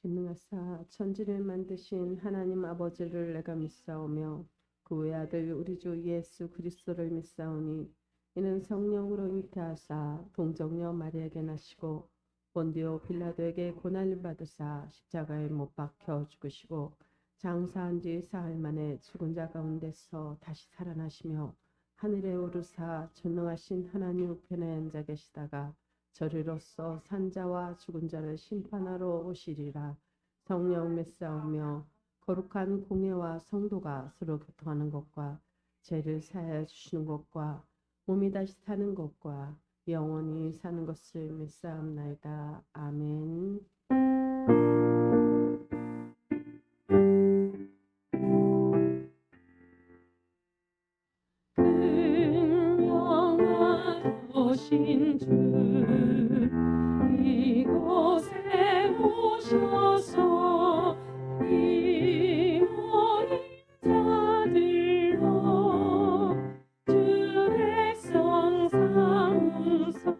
전능하사 천지를 만드신 하나님 아버지를 내가 믿사오며 그 외아들 우리 주 예수 그리스도를 믿사오니 이는 성령으로 잉태하사 동정녀 마리아에게 나시고 본디오 빌라도에게 고난을 받으사 십자가에 못 박혀 죽으시고 장사한 지 사흘 만에 죽은 자 가운데서 다시 살아나시며 하늘에 오르사 전능하신 하나님 우편에 앉아 계시다가 저리로서 산자와 죽은 자를 심판하러 오시리라. 성령 믿사오며 거룩한 공예와 성도가 서로 교통하는 것과 죄를 사하여 주시는 것과 몸이 다시 사는 것과 영원히 사는 것을 믿사옵나이다. 아멘. 오신 주 이곳에 오셔서 이 모든 자들로 주 백성 삼으사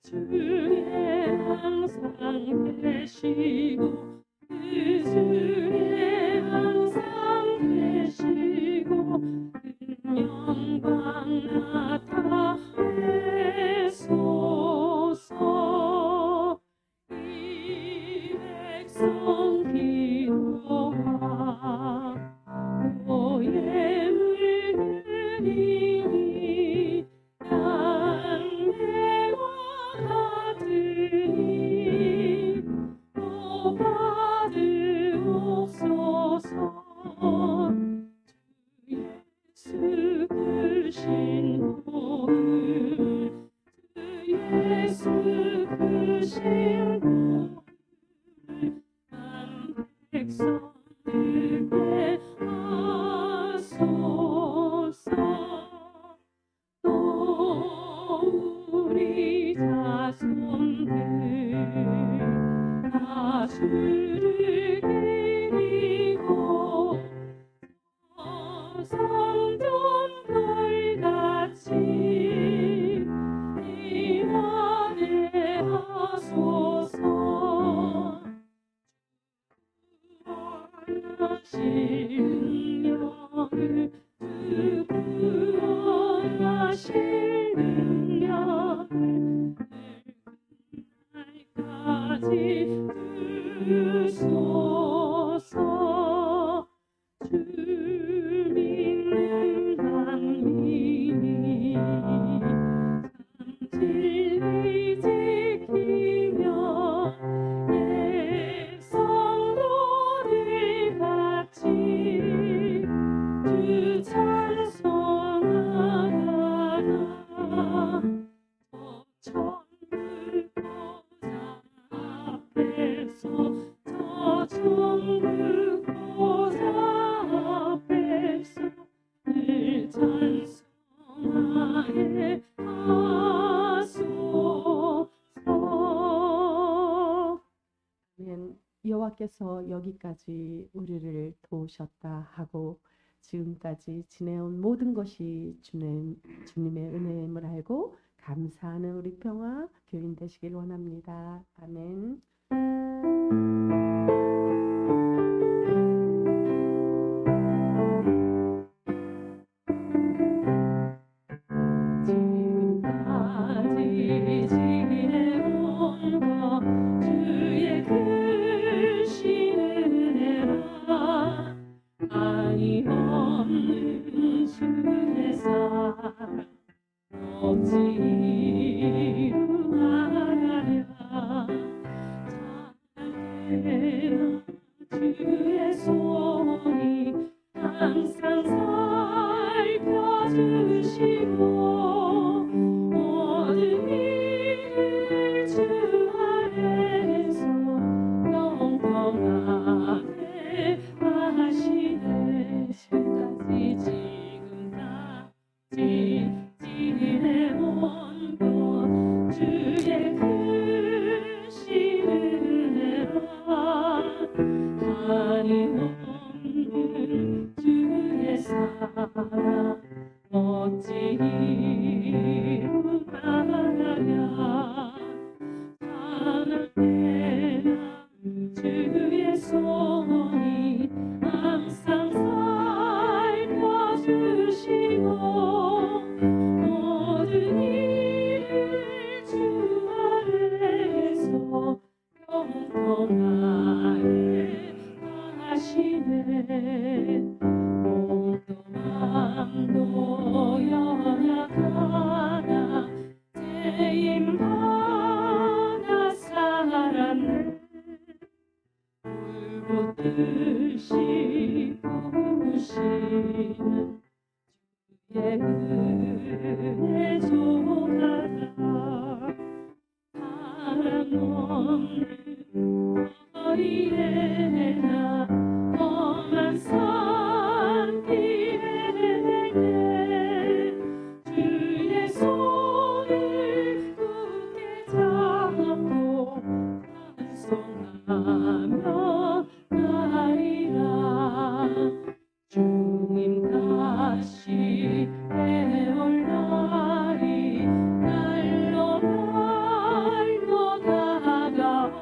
주에 항상 계시고 그 주에 항상 계시고 영광 나타내소서. 이 백성 기도와 예물 드리니 양매와 같으니 또 받으옵소서. 예수 크신 복을 예수 크신 복을 한 백성들께 하소서. 또 우리 자손들 다 주를 기리고 성전 돌같이 임하게 하소서. 구원하신 능력을 주 구원하신 능력을 날까지 주소서. 여호와께서 여기까지 우리를 도우셨다 하고 지금까지 지내온 모든 것이 주님의 은혜임을 알고 감사하는 우리 평화 교인 되시길 원합니다. 아멘. 지금까지 지내온 것 주의 크신 은혜라 아니없는 주의 사랑 어찌 이루마랴 찬양해라 주의 손이 항상 살펴주시고 모든 일을 주 안에서 영원하게 하시네 지금까지 지내온 것 주의 크신 은혜라 아니없는 주의 사랑 어찌 이루마랴 사랑해라 주의 손이 항상 살펴주시고 모든 일을 주 안에서 영원하게 하시네 몸도 마음도 연약하나 죄인 하나 살았네 불붙듯이 부으시는 주의 은혜 조가라 사랑 없는 거리에나 험한 산길에 주의 손을 굳게 잡고 찬송하며 가리라 주님 다시 해올 날이 날로 다가와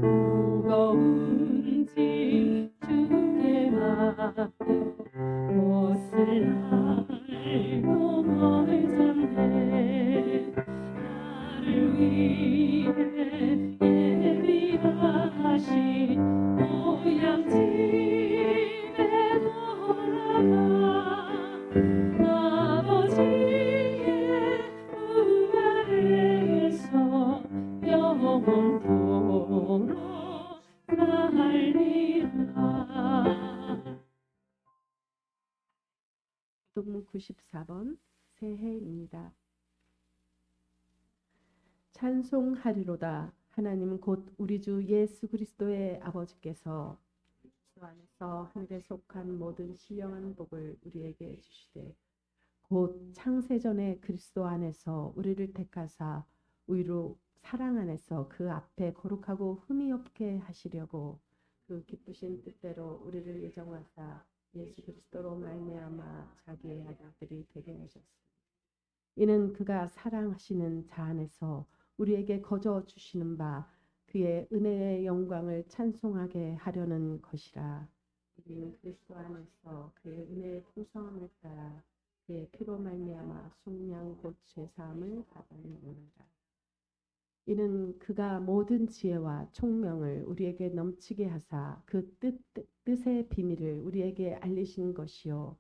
무거운 짐 주께 맡겨 옷을 날로 멀잖네 나를 위해 예비하신 모양집에 돌아가 아버지의 품 아래에서 영원토록 살리라. 동문 94번 새해입니다. 찬송하리로다. 하나님 곧 우리 주 예수 그리스도의 아버지께서 주 안에서 하늘에 속한 모든 신령한 복을 우리에게 주시되 곧 창세전에 그리스도 안에서 우리를 택하사 우리로 사랑 안에서 그 앞에 거룩하고 흠이 없게 하시려고 그 기쁘신 뜻대로 우리를 예정하사 예수 그리스도로 말미암아 자기의 아들들이 되게 하셨습니다. 이는 그가 사랑하시는 자 안에서 우리에게 거저 주시는 바 그의 은혜의 영광을 찬송하게 하려는 것이라. 우리는 그리스도 안에서 그의 은혜의 풍성함을 따라 그의 피로 말미암아 속량 곧 죄사함을 받았느니라. 이는 그가 모든 지혜와 총명을 우리에게 넘치게 하사 그 뜻의 비밀을 우리에게 알리신 것이요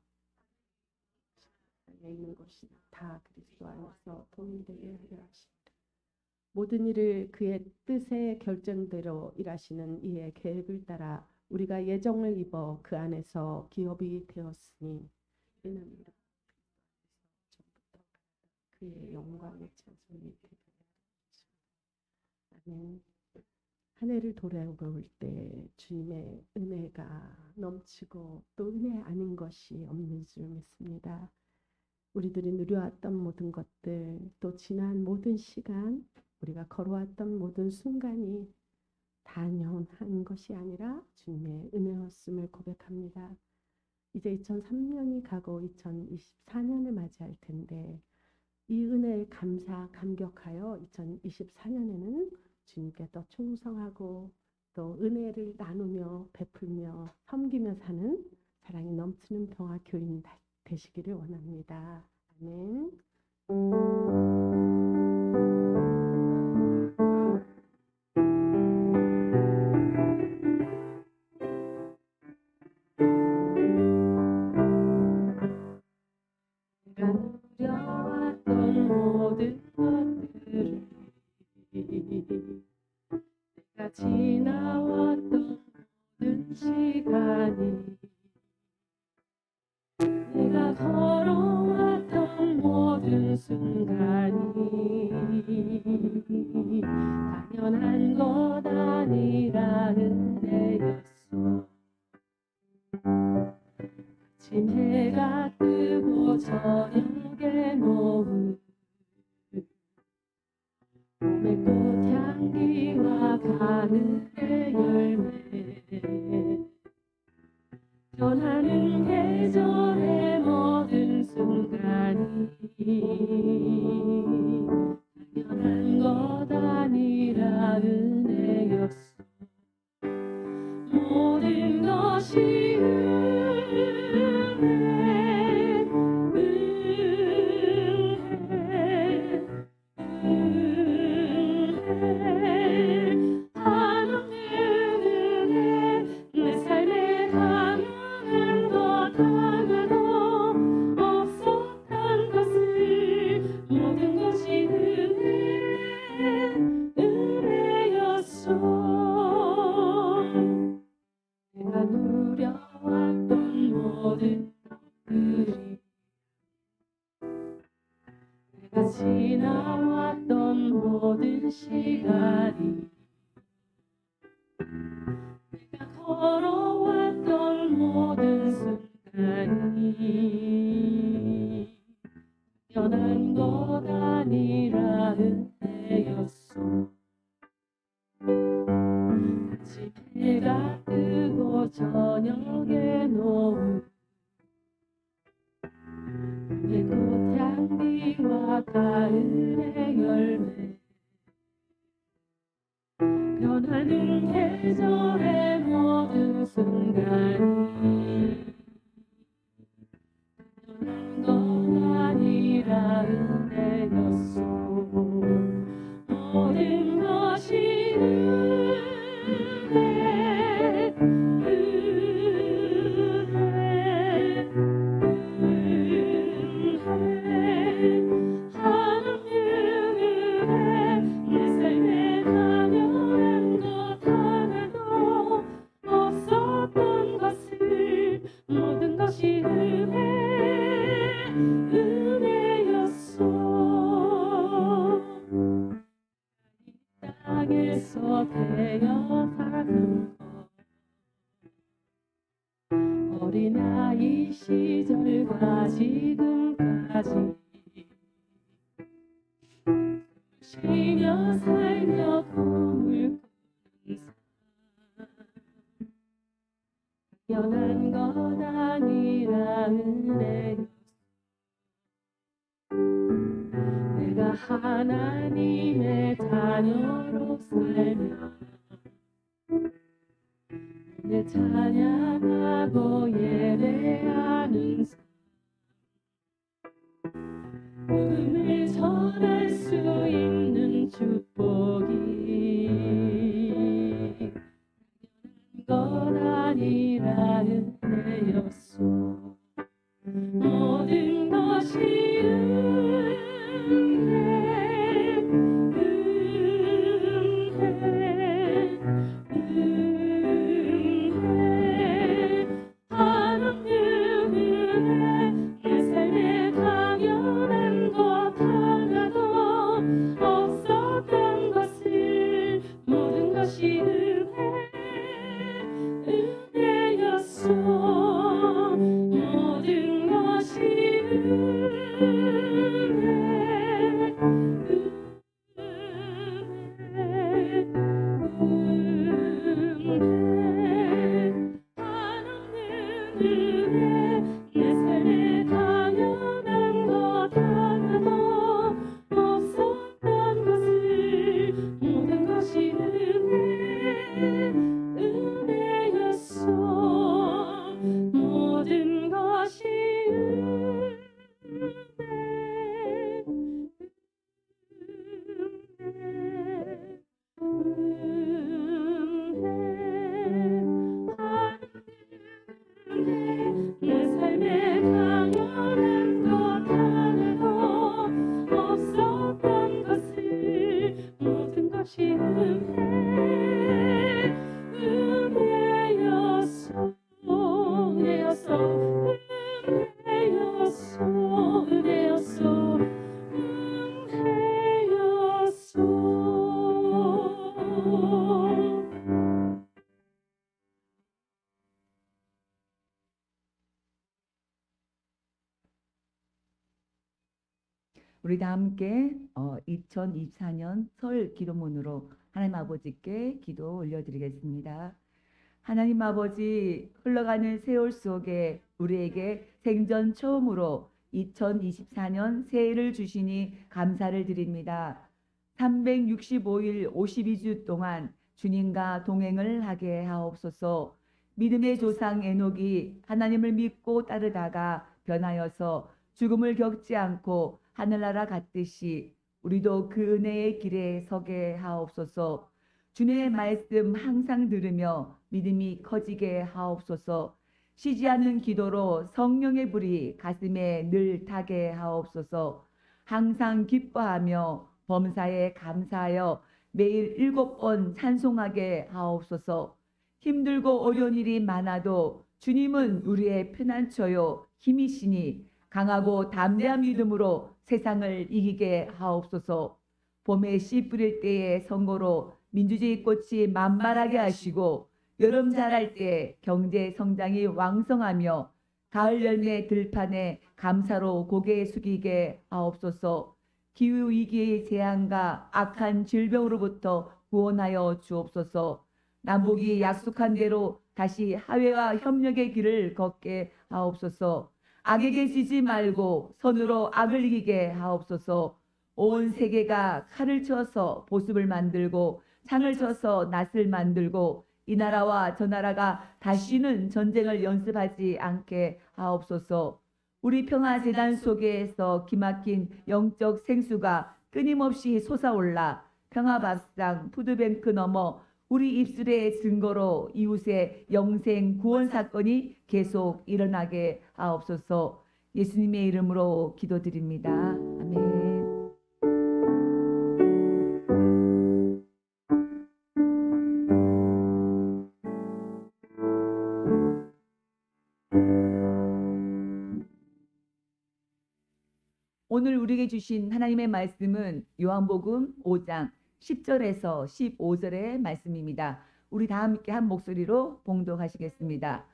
안에 있는 것이 다 그리스도 안에서 통일되게 하려 하십니다. 모든 일을 그의 뜻의 결정대로 일하시는 이의 계획을 따라 우리가 예정을 입어 그 안에서 기업이 되었으니 이는 우리가 전부터 그의 영광의 찬송이 되게 하려 아멘. 한 해를 돌아볼 때 주님의 은혜가 넘치고 또 은혜 아닌 것이 없는 줄 믿습니다. 우리들이 누려왔던 모든 것들 또 지난 모든 시간 우리가 걸어왔던 모든 순간이 당연한 것이 아니라 주님의 은혜였음을 고백합니다. 이제 2003년이 가고 2024년을 맞이할 텐데 이 은혜에 감격하여 2024년에는 주님께 더 충성하고 또 은혜를 나누며 베풀며 섬기며 사는 사랑이 넘치는 평화 교인 되시기를 원합니다. 아멘. 내가 누려왔던 모든 것들을 내가 지나왔던 모든 시간이 내가 걸어왔던 모든 순간이 당연한 것 아니라 은혜였어. 아침 해가 뜨고 저녁에 노을 봄의 꽃향기와 가을의 열매 변하는 계절의 모든 순간이 당연한 것 아니라 은혜였어. 모든 것이 은혜, 은혜, 하나님의 은혜, 내 삶에 당연한 것 하나도 없었던 것을 모든 것이 은혜였어. 내가 누려왔던 모든 것들이 내가 지나왔던 모든 시간이 내가 걸어왔던 모든 순간이 당연한 것 아니라 은혜였어. 아침 해가 뜨고 저녁에 노을 봄의 꽃향기와 가을의 열매 변하는 계절의 모든 순간이 당연한 것 아니라 은혜였어. 모든 것이 은혜, 은혜, 하나님의 은혜, 내 삶에 당연한 것 하나도 없었던 것을 모든 것이 은혜였어. 이 땅에서 태어나는 것 어린아이 시절과 지금까지 쉬며 살며 꿈을 꾸는 삶 당연한 것 아니라 은혜였어. 내가 하나님의 자녀로 살며 내 찬양하고 예배하는 삶 복음을 전할 수 있는 축복이 당연한 것 아니라 은혜였어. 모든 것이 은혜, 은혜, 은혜, 하나님의 은혜, 내 삶에 당연한 것 하나도 우리 다 함께 2024년 설 기도문으로 하나님 아버지께 기도 올려드리겠습니다. 하나님 아버지, 흘러가는 세월 속에 우리에게 생전 처음으로 2024년 새해를 주시니 감사를 드립니다. 365일 52주 동안 주님과 동행을 하게 하옵소서. 믿음의 조상 에녹이 하나님을 믿고 따르다가 변하여서 죽음을 겪지 않고 하늘나라 갔듯이 우리도 그 은혜의 길에 서게 하옵소서. 주님의 말씀 항상 들으며 믿음이 커지게 하옵소서. 쉬지 않는 기도로 성령의 불이 가슴에 늘 타게 하옵소서. 항상 기뻐하며 범사에 감사하여 매일 7번 찬송하게 하옵소서. 힘들고 어려운 일이 많아도 주님은 우리의 피난처요 힘이시니 강하고 담대한 믿음으로 세상을 이기게 하옵소서. 봄에 씨 뿌릴 때의 선거로 민주주의 꽃이 만발하게 하시고 여름 자랄 때 경제 성장이 왕성하며 가을 열매 들판에 감사로 고개 숙이게 하옵소서. 기후 위기의 재앙과 악한 질병으로부터 구원하여 주옵소서. 남북이 약속한 대로 다시 화해와 협력의 길을 걷게 하옵소서. 악에게 지지 말고 선으로 악을 이기게 하옵소서. 온 세계가 칼을 쳐서 보습을 만들고 창을 쳐서 낫을 만들고 이 나라와 저 나라가 다시는 전쟁을 연습하지 않게 하옵소서. 우리 평화재단 속에서 기막힌 영적 생수가 끊임없이 솟아올라 평화밥상 푸드뱅크 넘어 우리 입술의 증거로 이웃의 영생 구원 사건이 계속 일어나게 하옵소서. 예수님의 이름으로 기도드립니다. 아멘. 오늘 우리에게 주신 하나님의 말씀은 요한복음 5장 10절에서 15절의 말씀입니다. 우리 다 함께 한 목소리로 봉독하시겠습니다.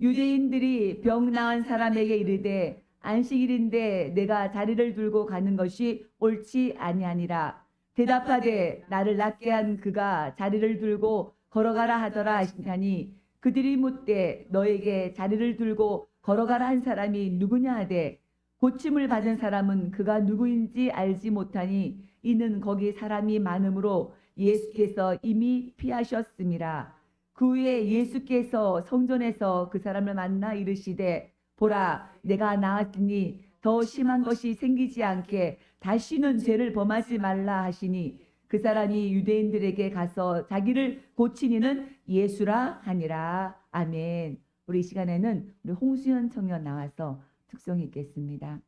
유대인들이 병 나은 사람에게 이르되 안식일인데 내가 자리를 들고 가는 것이 옳지 아니하니라. 대답하되 나를 낫게 한 그가 자리를 들고 걸어가라 하더라 하시니 그들이 묻되 너에게 자리를 들고 걸어가라 한 사람이 누구냐 하되 고침을 받은 사람은 그가 누구인지 알지 못하니 이는 거기 사람이 많으므로 예수께서 이미 피하셨음이라. 그 후에 예수께서 성전에서 그 사람을 만나 이르시되 보라 내가 나았으니 더 심한 것이 생기지 않게 다시는 죄를 범하지 말라 하시니 그 사람이 유대인들에게 가서 자기를 고치니는 예수라 하니라. 아멘. 우리 이 시간에는 우리 홍수연 청년 나와서 특성 있겠습니다.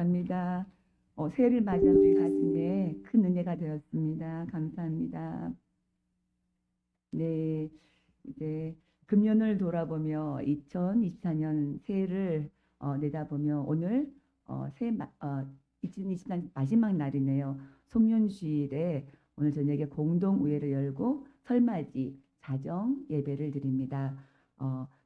감사합니다. 새해를 맞이한 우리 가슴에 큰 은혜가 되었습니다. 감사합니다. 네, 이제 금년을 돌아보며 2024년 새해를 내다보며 오늘 2024년 마지막 날이네요. 송년주일에 오늘 저녁에 공동우회를 열고 설맞이 자정 예배를 드립니다.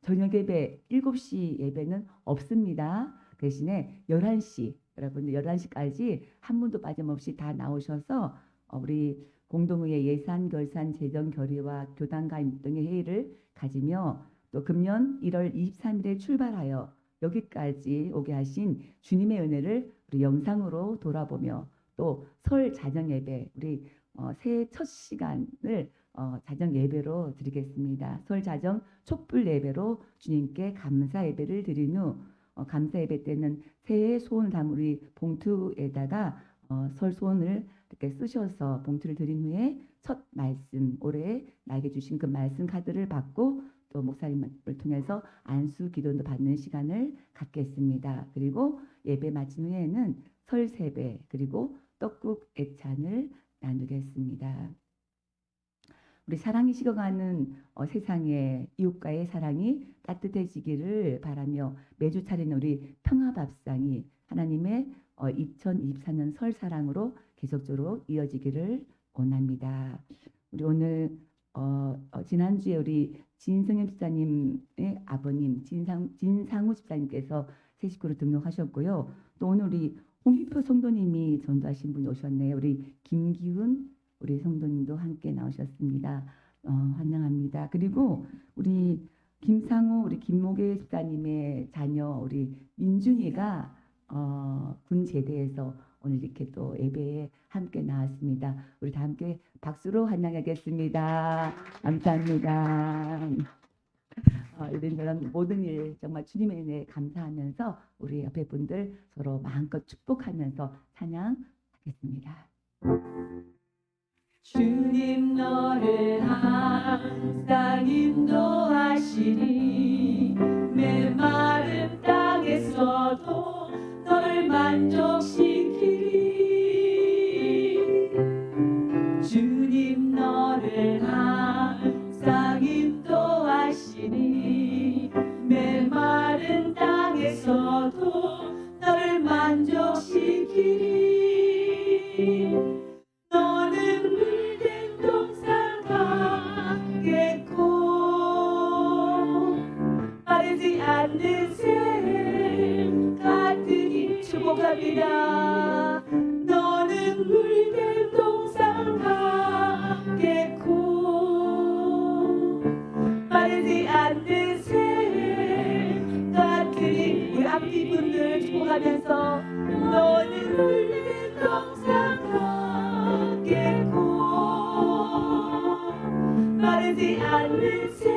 저녁 예배 7시 예배는 없습니다. 대신에 11시 여러분들 11시까지 한 분도 빠짐없이 다 나오셔서 우리 공동의회 예산, 결산, 재정 결의와 교단 가입 등의 회의를 가지며 또 금년 1월 23일에 출발하여 여기까지 오게 하신 주님의 은혜를 우리 영상으로 돌아보며 또 설 자정 예배 우리 새해 첫 시간을 자정 예배로 드리겠습니다. 설 자정 촛불 예배로 주님께 감사 예배를 드린 후 감사 예배 때는 새해 소원 담은 우리 봉투에다가 설 소원을 이렇게 쓰셔서 봉투를 드린 후에 첫 말씀 올해 나에게 주신 그 말씀 카드를 받고 또 목사님을 통해서 안수 기도도 받는 시간을 갖겠습니다. 그리고 예배 마친 후에는 설 세배 그리고 떡국 애찬을 나누겠습니다. 우리 사랑이 식어가는 세상에 이웃과의 사랑이 따뜻해지기를 바라며 매주 차리는 우리 평화밥상이 하나님의 2024년 설 사랑으로 계속적으로 이어지기를 원합니다. 우리 오늘 지난주에 우리 진성현 집사님의 아버님 진상우 집사님께서 새 식구로 등록하셨고요. 또 오늘 우리 홍기표 성도님이 전도하신 분이 오셨네요. 우리 김기훈 우리 성도님도 함께 나오셨습니다. 환영합니다. 그리고 우리 김상우 우리 김목애 집사님의 자녀 우리 민준이가 군 제대에서 오늘 이렇게 또 예배에 함께 나왔습니다. 우리 다 함께 박수로 환영하겠습니다. 감사합니다. 이런 모든 일 정말 주님의 은혜에 감사하면서 우리 옆에 분들 서로 마음껏 축복하면서 찬양하겠습니다. 주님 너를 항상 인도하시니 메마른 땅에서도 널 만족시키리 주님 너를 항상 인도하시니 메마른 땅에서도 널 만족시키리 너는 물된 동산 가겠고 마르지 않는 샘 같으니 축복합니다. 너는 물된 동산 가겠고 마르지 않는 샘 같으니 우리 앞뒤 분들 축복하면서 너는 물된 동산 가겠고 마르지 않는 샘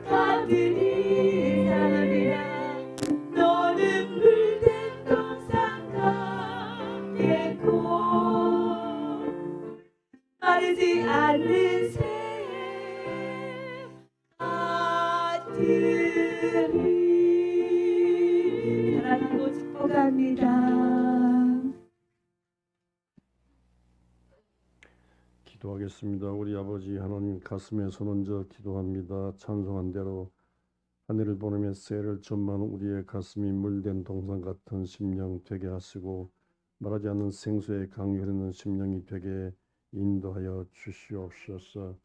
같으니 사랑합니다. 너는 물된 동산 가겠고 마르지 않는 샘 같으니 사랑하고 축복합니다. 기도하겠습니다. 우리 아버지 하나님 가슴에 손 얹어 기도합니다. 찬송한 대로 하늘을 보내며 새해를 전망하는 우리의 가슴이 물된 동산 같은 심령 되게 하시고 말하지 않는 생수의 강이 흐르는 심령이 되게 인도하여 주시옵소서.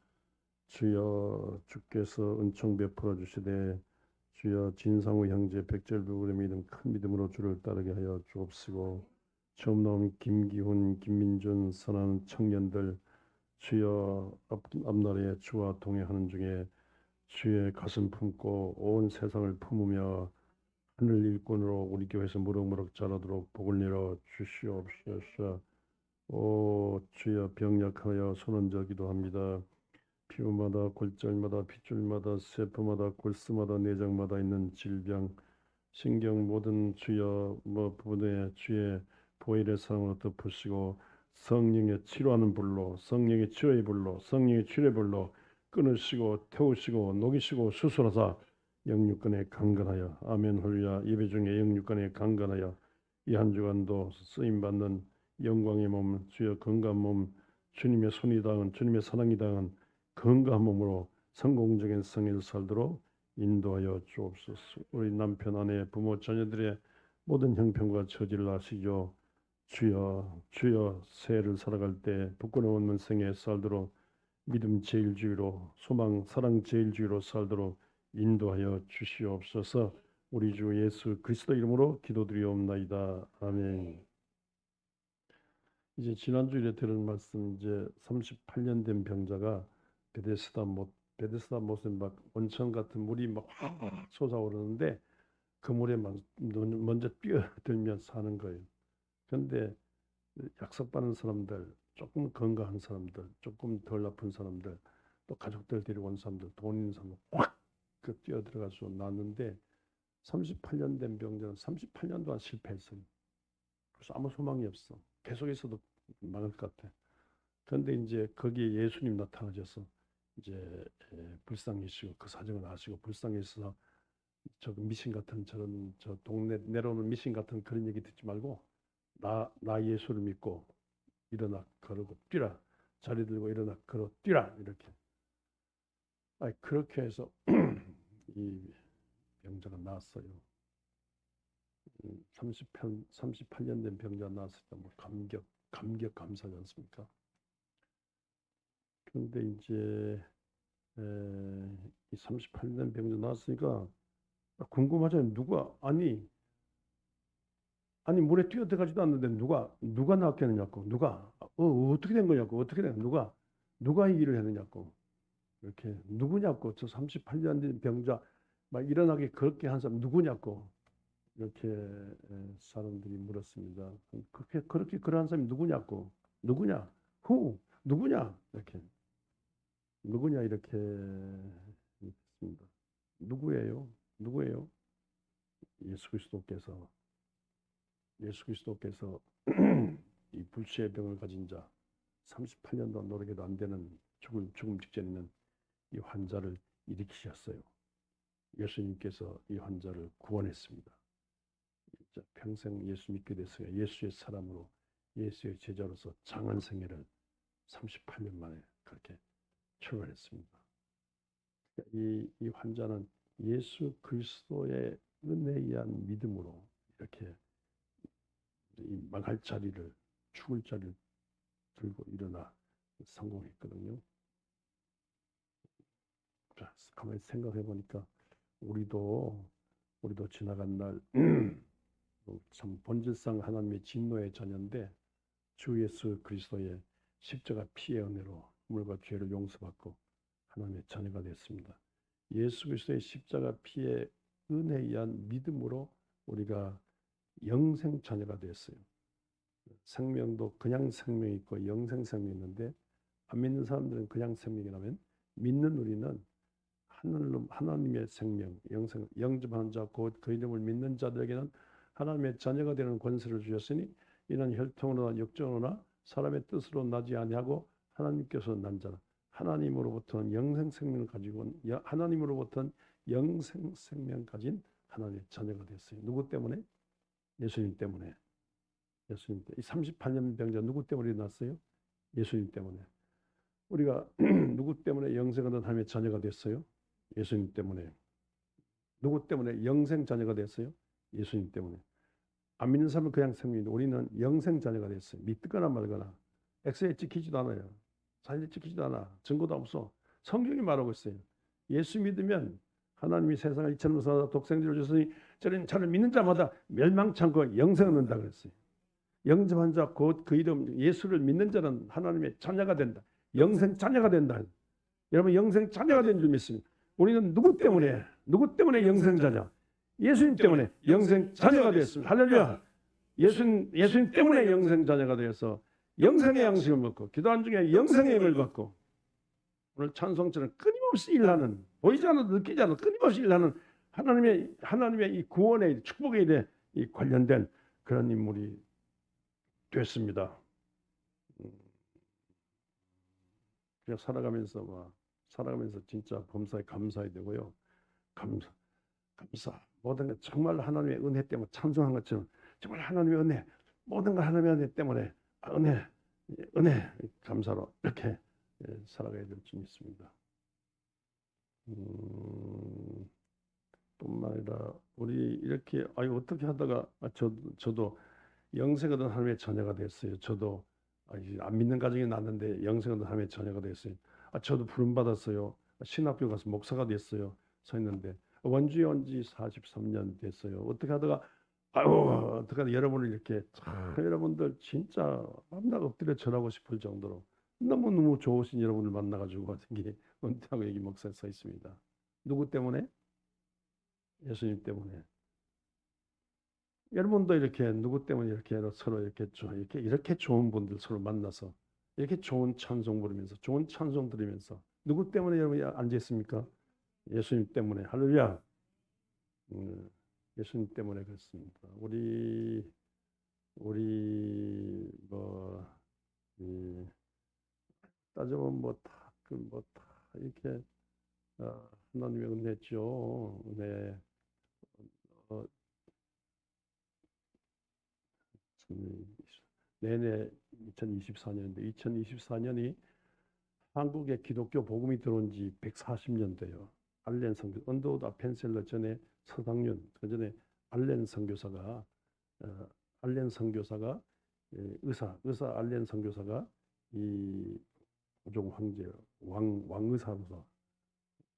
주여 주께서 은총 베풀어 주시되 주여 진상우 형제 백절부굴의 믿음 큰 믿음으로 주를 따르게 하여 주옵시고 처음 나온 김기훈 김민준 선한 청년들 주여 앞날에 주와 동행하는 중에 주의 가슴 품고 온 세상을 품으며 하늘 일꾼으로 우리 교회에서 무럭무럭 자라도록 복을 내려 주시옵소서. 오 주여 병약하여 손 얹어 기도합니다. 피부마다 골절마다 핏줄마다 세포마다 골수마다 내장마다 있는 질병 신경 모든 주여 부분에 주의 보혈의 사랑으로 덮으시고 성령의 치료하는 불로 성령의 치료의 불로 성령의 치료의 불로 끊으시고 태우시고 녹이시고 수술하사 영육간에 강건하여 아멘 홀루야 예배 중에 영육간에 강건하여 이 한 주간도 쓰임 받는 영광의 몸, 주여 건강한 몸, 주님의 손이 닿은 주님의 사랑이 닿은 건강한 몸으로 성공적인 생애를 살도록 인도하여 주옵소서. 우리 남편, 아내, 부모, 자녀들의 모든 형편과 처지를 아시죠. 주여 새해를 살아갈 때 부끄러움 없는 생애 살도록 믿음 제일주의로, 소망 사랑 제일주의로 살도록 인도하여 주시옵소서. 우리 주 예수 그리스도 이름으로 기도드리옵나이다. 아멘. 이제 지난주에 들은 말씀, 이제 38년 된 병자가 베데스다 못에 막 온천 같은 물이 막 확 솟아오르는데 그 물에 먼저 뛰어들면 사는 거예요. 그런데 약속받은 사람들, 조금 건강한 사람들, 조금 덜 아픈 사람들, 또 가족들 데리고 온 사람들, 돈 있는 사람들 확 뛰어들어가서 났는데 38년 된 병자는 38년 동안 실패했어요. 그래서 아무 소망이 없어. 계속해서도 망할 것 같아. 그런데 이제 거기에 예수님 나타나셔서 이제 불쌍히시고 그 사정을 아시고 불쌍해서 저 미신 같은 저 동네 내려오는 미신 같은 그런 얘기 듣지 말고 나 예수를 믿고 일어나 걸으고 뛰라. 자리 들고 일어나 걸어 뛰라. 이렇게. 그렇게 해서 이 병자가 나았어요. 38년 된 병자가 나았을 때 뭐 감격 감사하지 않습니까? 그런데 이제 이 38년 병자 나왔으니까 궁금하잖아요. 누가 아니 물에 뛰어들어가지도 않는데 누가 나왔겠느냐고, 누가 어떻게 된 거냐고, 누가 이 일을 했느냐고, 이렇게 누구냐고, 저 38년 된 병자 막 일어나게 그렇게 한 사람 누구냐고 이렇게 사람들이 물었습니다. 그렇게 그러한 사람이 누구냐고, 누구냐 이렇게 했습니다. 누구예요? 예수 그리스도께서 이 불치의 병을 가진 자, 38년 동안 노력해도 안 되는 죽음 직전에 있는 이 환자를 일으키셨어요. 예수님께서 이 환자를 구원했습니다. 평생 예수 믿게 됐어요. 예수의 사람으로, 예수의 제자로서 장한 생애를 38년 만에 그렇게 출발했습니다. 이 환자는 예수 그리스도의 은혜에 의한 믿음으로 이렇게 이 망할 자리를, 죽을 자리를 들고 일어나 성공했거든요. 자, 가만히 생각해 보니까 우리도 지나간 날 참 본질상 하나님의 진노의 자녀인데 주 예수 그리스도의 십자가 피의 은혜로 물과 죄를 용서받고 하나님의 자녀가 됐습니다. 예수 그리스도의 십자가 피의 은혜에 의한 믿음으로 우리가 영생 자녀가 됐어요. 생명도 그냥 생명이 있고 영생 생명이 있는데 안 믿는 사람들은 그냥 생명이라면 믿는 우리는 하나님의 생명, 영접한 자 곧 그 이름을 믿는 자들에게는 하나님의 자녀가 되는 권세를 주셨으니 이는 혈통으로나 육정으로나 사람의 뜻으로 나지 아니하고 하나님께서 난 자라. 하나님으로부터는 영생 생명을 가지고 하나님으로부터는 영생 생명 가진 하나님의 자녀가 됐어요. 누구 때문에? 예수님 때문에. 이 38년 병자 누구 때문에 일어났어요? 예수님 때문에. 우리가 누구 때문에 영생 얻은 하나님의 자녀가 됐어요? 예수님 때문에. 누구 때문에 영생 자녀가 됐어요? 예수님 때문에. 안 믿는 사람은 그냥 생명인데 우리는 영생 자녀가 됐어요. 믿거나 말거나. 엑스에 찍히지도 않아요. 사진에 찍히지도 않아. 증거도 없어. 성경이 말하고 있어요. 예수 믿으면 하나님이 세상을 이처럼 사랑하사 독생자를 주셨으니 저를 믿는 자마다 멸망치 않고 영생을 얻는다 그랬어요. 영접한 자 곧 그 이름 예수를 믿는 자는 하나님의 자녀가 된다. 영생 자녀가 된다. 여러분 영생 자녀가 된 줄 믿습니다. 우리는 누구 때문에 영생 자녀? 예수님 때문에 영생 자녀가 되었습니다. 할렐루야. 예수님 때문에 영생 자녀가 되어서 영생의 양식을 먹고 기도한 중에 영생의 힘을 받고 오늘 찬송처럼 끊임없이 일하는 보이지 않아도 느끼지 않아도 끊임없이 일하는 하나님의 이 구원의 축복에 대해 이 관련된 그런 인물이 됐습니다. 그냥 살아가면서 진짜 범사에 감사해야 되고요. 감사. 모든 게 정말 하나님의 은혜 때문에 찬송한 것처럼 정말 하나님의 은혜, 모든 걸 하나님의 은혜 때문에 은혜 감사로 이렇게 살아가야 될 줄 믿습니다. 뿐만 아니라 우리 이렇게 어떻게 하다가 저도 영생하던 하나님의 자녀가 됐어요. 저도 안 믿는 가정이 났는데 영생하던 하나님의 자녀가 됐어요. 저도 부름 받았어요. 신학교 가서 목사가 됐어요. 서 있는데 원주에 온 지 43년 됐어요. 어떻게 하다가 어떻게 하다 여러분을 이렇게 여러분들 진짜 만나 엎드려 절하고 싶을 정도로 너무너무 좋으신 여러분을 만나가지고 은퇴하고 여기 목사에 서 있습니다. 누구 때문에? 예수님 때문에. 여러분도 이렇게 누구 때문에 이렇게 서로 이렇게 좋은 분들 서로 만나서 이렇게 좋은 찬송 부르면서 좋은 찬송 들으면서 누구 때문에 여러분이 앉아 있습니까? 예수님 때문에. 할렐루야. 예수님 때문에 그렇습니다. 우리 따져보면 다 이렇게 하나님의 은혜죠. 은혜. 내내 2024년인데 2024년이 한국에 기독교 복음이 들어온 지 140년 돼요. 알렌 선교, 언더우드 펜셀러 전에 서당윤, 그 전에 알렌 선교사가 의사 알렌 선교사가 이 고종 황제 왕의사로서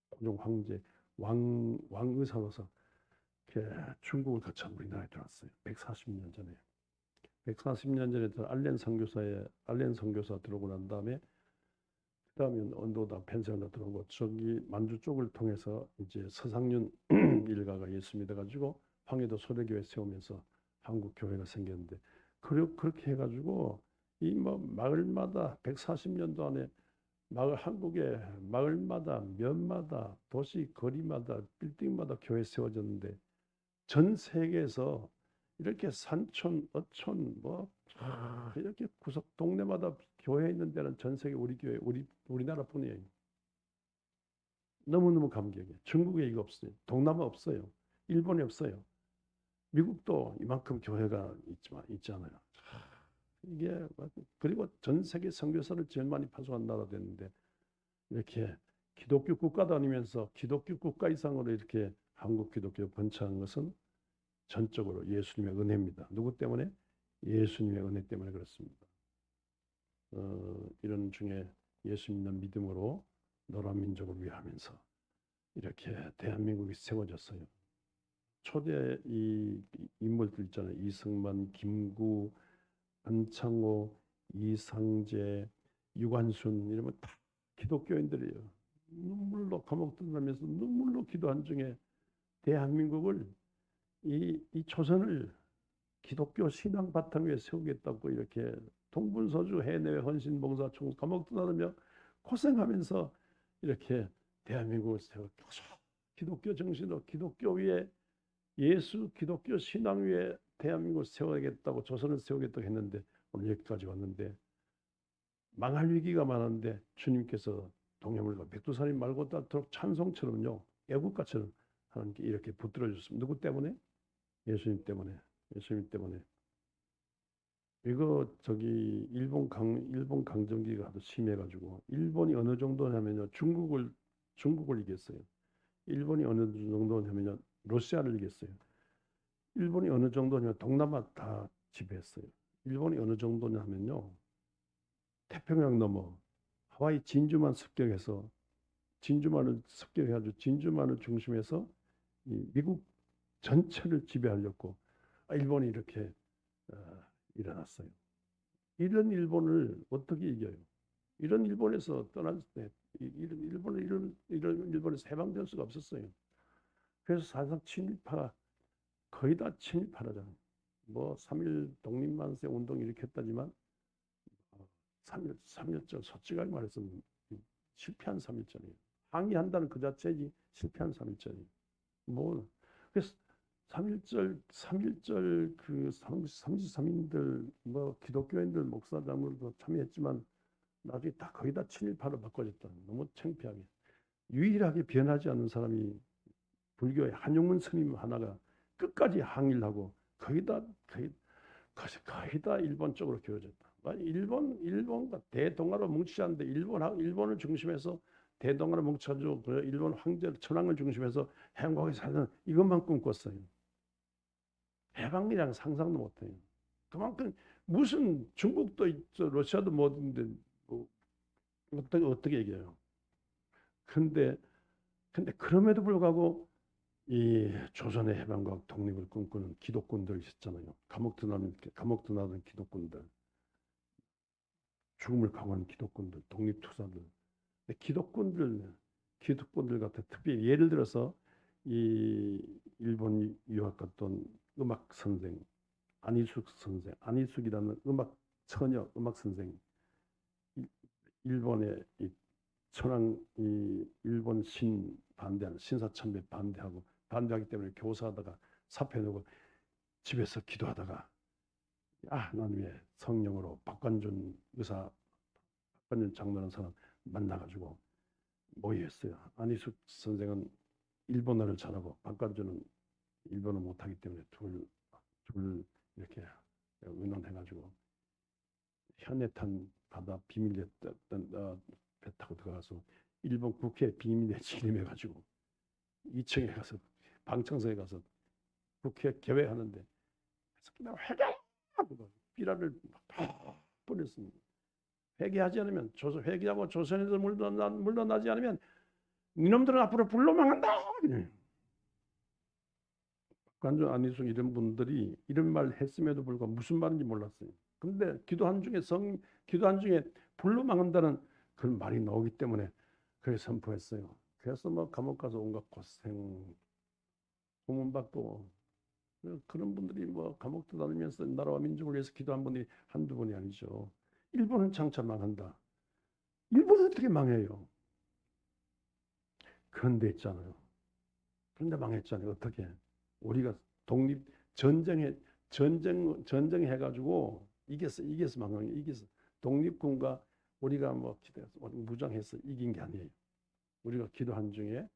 고종 황제 왕의사로서 중국을 거쳐 우리나라에 들어왔어요. 140년 전에. 140년 전에 알렌 선교사 들어오고 난 다음에 그다음에 언도다 펜셀러 들어오고 저기 만주 쪽을 통해서 이제 서상윤 일가가 예수 믿어가지고 황해도 소래교회 세우면서 한국 교회가 생겼는데 그렇게 해가지고 이 마을마다 140년도 안에 한국의 마을마다 면마다 도시 거리마다 빌딩마다 교회 세워졌는데 전 세계에서 이렇게 산촌, 어촌, 이렇게 구석 동네마다 교회 있는 데는 전 세계 우리 교회, 우리나라뿐이에요. 너무너무 감격해요. 중국에 이거 없어요. 동남아 없어요. 일본에 없어요. 미국도 이만큼 교회가 있잖아요. 이게 그리고 전 세계 선교사를 제일 많이 파송한 나라 됐는데 이렇게 기독교 국가 다니면서 기독교 국가 이상으로 이렇게 한국 기독교 번창한 것은 전적으로 예수님의 은혜입니다. 누구 때문에? 예수님의 은혜 때문에 그렇습니다. 이런 중에 예수 믿는 믿음으로 노란 민족을 위하면서 이렇게 대한민국이 세워졌어요. 초대 이 인물들 있잖아요. 이승만, 김구, 안창호, 이상재, 유관순 이러면 다 기독교인들이에요. 눈물로 감옥 들어가면서 눈물로 기도한 중에 대한민국을 이 조선을 기독교 신앙 바탕 위에 세우겠다고 이렇게 동분서주 해내외 헌신 봉사 총 감옥 떠나며 고생하면서 이렇게 대한민국을 세워 기독교 정신으로 기독교 위에 예수 기독교 신앙 위에 대한민국을 세워야겠다고 조선을 세우겠다고 했는데 오늘 여기까지 왔는데 망할 위기가 많은데 주님께서 동해물과 백두산이 말고 닿도록 찬송처럼요 애국가처럼 하나님께 이렇게 붙들어 주셨습니다. 누구 때문에? 예수님 때문에. 예수님 때문에. 이거 일본 강점기가 아주 심해가지고 일본이 어느 정도냐면요 중국을 이겼어요. 일본이 어느 정도냐면요 러시아를 이겼어요. 일본이 어느 정도냐면 동남아 다 지배했어요. 일본이 어느 정도냐면요 태평양 넘어 하와이 진주만 습격해가지고 진주만을 중심해서 이 미국 전체를 지배하려고 일본이 이렇게 일어났어요. 이런 일본을 어떻게 이겨요? 이런 일본에서 떠날 때 이런 일본에서 해방될 수가 없었어요. 그래서 사실상 친일파가 거의 다 친일파라잖아요. 3.1 독립만세 운동 일으켰다지만 3.1절 솔직하게 말해서 실패한 3.1절이에요. 항의한다는 그 자체지 실패한 3.1절이에요. 그래서 3.1절 그 33인들 기독교인들 목사장들도 참여했지만 나중에 거의 다 친일파로 바꿔졌다. 너무 창피하게. 유일하게 변하지 않는 사람이 불교의 한용문 스님 하나가 끝까지 항의를 하고 거의 다 일본 쪽으로 기울어졌다. 일본과 대동아로 뭉치지 않는데 일본을 중심해서 대동아로 뭉쳐가지고 그 일본 황제 천황을 중심해서 행복하게 사는 이것만 꿈꿨어요. 해방이라는 상상도 못해요. 그만큼 무슨 중국도 있죠, 러시아도 뭐든데 뭐 어떻게 얘기해요? 근데 그럼에도 불구하고 이 조선의 해방과 독립을 꿈꾸는 기독군들 있었잖아요. 감옥 들어가는 기독군들, 죽음을 각오하는 기독군들, 독립투사들. 근데 기독군들 같은 특별히 예를 들어서 이 일본 유학 갔던 음악 선생 안희숙이라는 처녀 음악 선생, 일본의 이 천황 이 일본 신사참배 반대하기 때문에 교사하다가 사표 내고 집에서 기도하다가 난 왜 성령으로 박관준 장로라는 사람 만나가지고 모의했어요. 안희숙 선생은 일본어를 잘하고 박관준은 일본어 못하기 때문에 둘 이렇게 의논해가지고 현해탄 바다 비밀리에 배 타고 들어가서 일본 국회 비밀리에 진입해가지고 2층에 가서 방청석에 가서 국회 개회하는데 그냥 회개하고 삐라를 막 뿌렸습니다. 회개하지 않으면 회개하고 조선에서 물러나지 않으면 이놈들은 앞으로 불로 망한다. 관중 안희숙 이런 분들이 이런 말 했음에도 불구하고 무슨 말인지 몰랐어요. 근데 기도한 중에 불로 망한다는 그런 말이 나오기 때문에 그렇게 선포했어요. 그래서 뭐 감옥 가서 온갖 고생, 고문받고 그런 분들이 뭐 감옥도 다니면서 나라와 민족을 위해서 기도한 분이 한두 분이 아니죠. 일본은 장차 망한다. 일본은 어떻게 망해요? 그런데 있잖아요. 그런데 망했잖아요. 어떻게? 우리가 전쟁해가지고 이겨서 망한 게 이겨서 독립군과 우리가 뭐 기대해서 무장해서 이긴 게 아니에요. 우리가 기도한 중에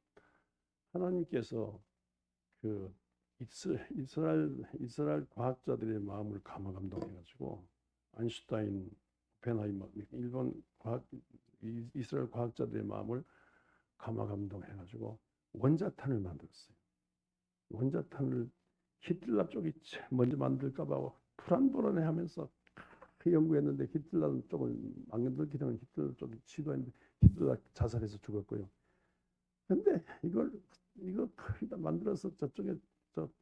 하나님께서 그 이스라엘 과학자들의 마음을 감화감동해가지고 아인슈타인, 오펜하이머, 이스라엘 과학자들의 마음을 감화감동해가지고 원자탄을 만들었어요. 원자탄을 히틀러 쪽이 먼저 만들까봐 불안불안해하면서 연구했는데 히틀러 쪽을 만들기 전에 히틀러 쪽이 시도했는데 히틀러 자살해서 죽었고요. 근데 이거 거의 다 만들어서 저쪽에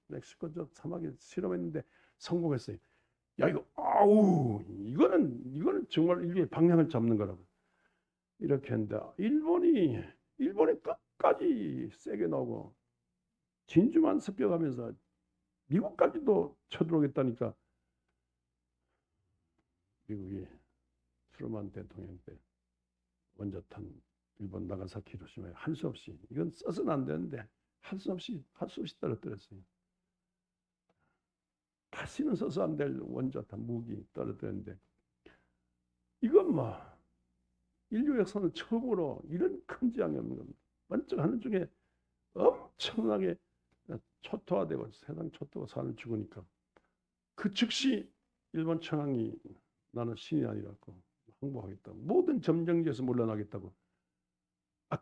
멕시코 저 사막에 실험했는데 성공했어요. 야 이거는 정말 인류의 방향을 잡는 거라고 이렇게 했는데 일본이 끝까지 세게 나오고 진주만 습격하면서 미국까지도 쳐들어오겠다니까 미국이 트루만 대통령 때 원자탄 일본 나가사키 히로시마에 할 수 없이 이건 써서는 안 되는데 할 수 없이 떨어뜨렸어요. 다시는 써서 안 될 원자탄 무기 떨어뜨렸는데 이건 뭐 인류 역사는 처음으로 이런 큰 재앙이 없는 겁니다. 번쩍 하는 중에 엄청나게 초토화되고 세상 초토화 사람이 죽으니까 그 즉시 일본 천황이 나는 신이 아니라고 항복하겠다고 모든 점령지에서 물러나겠다고.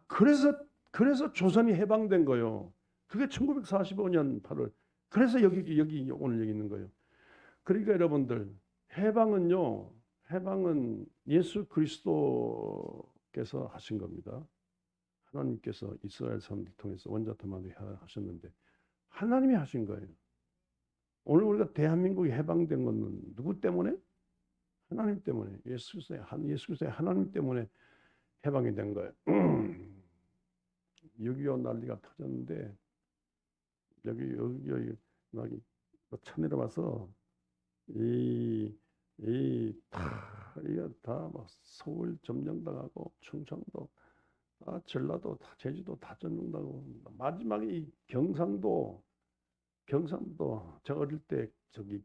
그래서 조선이 해방된 거예요. 그게 1945년 8월. 그래서 여기 오늘 여기 있는 거예요. 그러니까 여러분들 해방은 예수 그리스도께서 하신 겁니다. 하나님께서 이스라엘 사람들 통해서 원자탄 만들게 하셨는데 하나님이 하신 거예요. 오늘 우리가 대한민국이 해방된 것은 누구 때문에? 하나님 때문에. 예수 그리스도의 하나님 때문에 해방이 된 거예요. 6.25 난리가 터졌는데 여기 쳐내려와서 다 서울 점령당하고 충청도, 전라도, 제주도 다 점령당하고 마지막에 이 경상도 제가 어릴 때 저기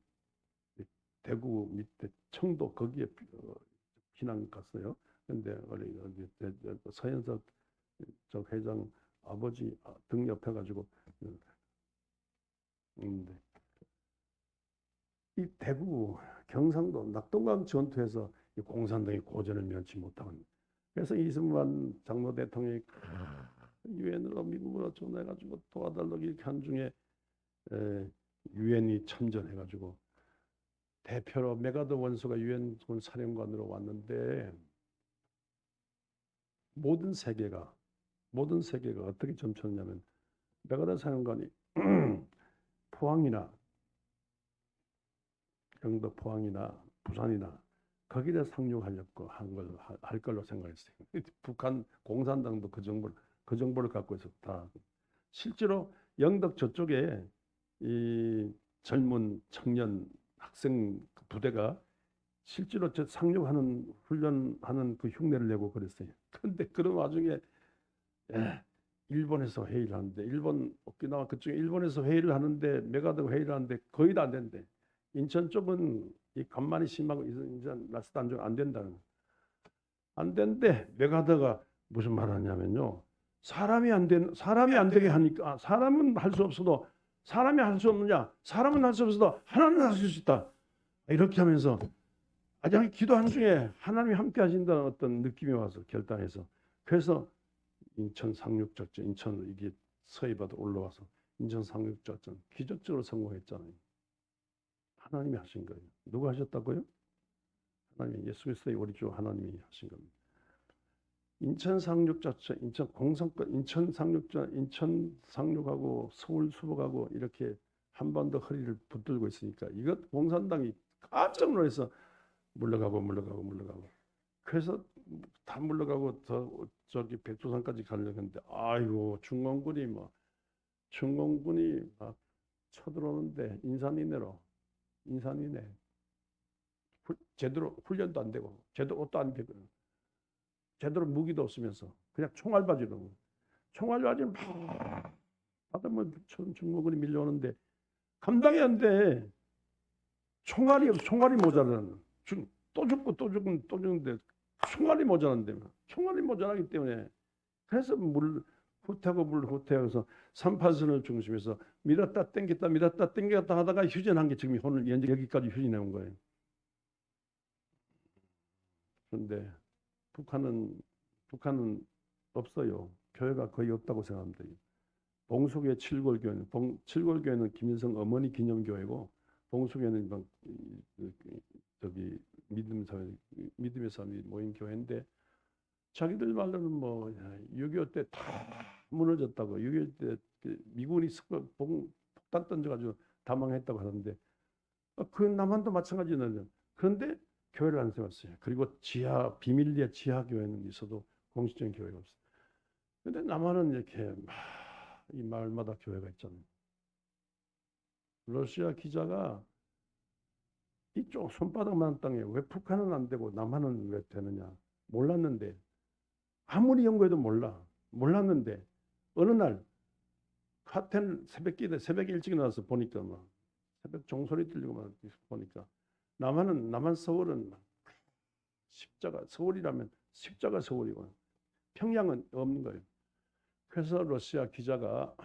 대구 밑에 청도 거기에避難 갔어요. 근데 어디 서현석 저 회장 아버지 등 옆에 가지고 이 대구, 경상도 낙동강 전투에서 이 공산당이 고전을 면치 못하고 그래서 이승만 장로 대통령이 유엔으로 미국으로 전화해가지고 도와달라고 이렇게 한 중에 유엔이 참전해가지고 대표로 메가더 원수가 유엔 사령관으로 왔는데 모든 세계가 어떻게 점쳤냐면 메가더 사령관이 포항이나 경북 포항이나 부산이나 거기다 상륙하려고 할 걸로 생각했어요. 북한 공산당도 그 정보를 갖고 있어. 다 실제로 영덕 저쪽에 이 젊은 청년 학생 부대가 실제로 저 상륙하는 훈련하는 그 흉내를 내고 그랬어요. 그런데 그런 와중에 일본에서 회의를 하는데 일본 오키나와 그쪽에 일본에서 회의를 하는데 메가더 회의를 하는데 거의 다 안 된대. 인천 쪽은 이 간만이 심하고 인천 라스트 안정 안 된다는. 안 된대. 메가더가 무슨 말 하냐면요. 사람이 안 되게 하니까 사람은 할 수 없어도 사람이 할 수 없느냐? 사람은 할 수 없어도 하나님은 할 수 있다. 이렇게 하면서 아장 기도하는 중에 하나님이 함께 하신다는 어떤 느낌이 와서 결단해서 그래서 인천 상륙작전, 인천 이게 서해바다 올라와서 인천 상륙작전 기적적으로 성공했잖아요. 하나님이 하신 거예요. 누가 하셨다고요? 하나님이 예수 그리스도의 우리 주 하나님이 하신 겁니다. 인천 상륙작전, 인천 공성권, 인천 상륙하고 서울 수복하고 이렇게 한 번 더 허리를 붙들고 있으니까 이것 공산당이 깜짝 놀라서 물러가고 그래서 다 물러가고 저기 백두산까지 가려고 했는데 아이고 중공군이 막 쳐들어오는데 인산이네 제대로 훈련도 안 되고 제대로 옷도 안 되고 제대로 무기도 없으면서 그냥 총알바지로 막 받으면 중공군이 밀려오는데 감당이 안 돼. 총알이 모자라는 또 죽는데 총알이 모자란데 총알이 모자라기 때문에 그래서 물 후퇴하고서 38선을 중심해서 밀었다 땡겼다 하다가 휴전한 게 지금 오늘 여기까지 휴전해 온 거예요. 그런데 북한은 없어요. 교회가 거의 없다고 생각합니다. 봉수교회 칠골교회는 김일성 어머니 기념교회고 봉수교회는 저기 믿음의 사람이 모인 교회인데 자기들 말로는 6.25 때 다 무너졌다고 6.25 때 미군이 폭탄 던져가지고 다 망했다고 하는데 그 남한도 마찬가지는 그런데 교회를 안 세웠어요. 그리고 비밀리에 지하 교회는 있어도 공식적인 교회가 없어요. 그런데 남한은 이렇게 이 마을마다 교회가 있잖아요. 러시아 기자가 이쪽 손바닥만한 땅에 왜 북한은 안 되고 남한은 왜 되느냐 몰랐는데 아무리 연구해도 몰랐는데 어느 날 카텐 새벽에 일찍 나와서 보니까 새벽 종소리 들리고 보니까 남한 서울은 서울이라면 십자가 서울이고 평양은 없는 거예요. 그래서 러시아 기자가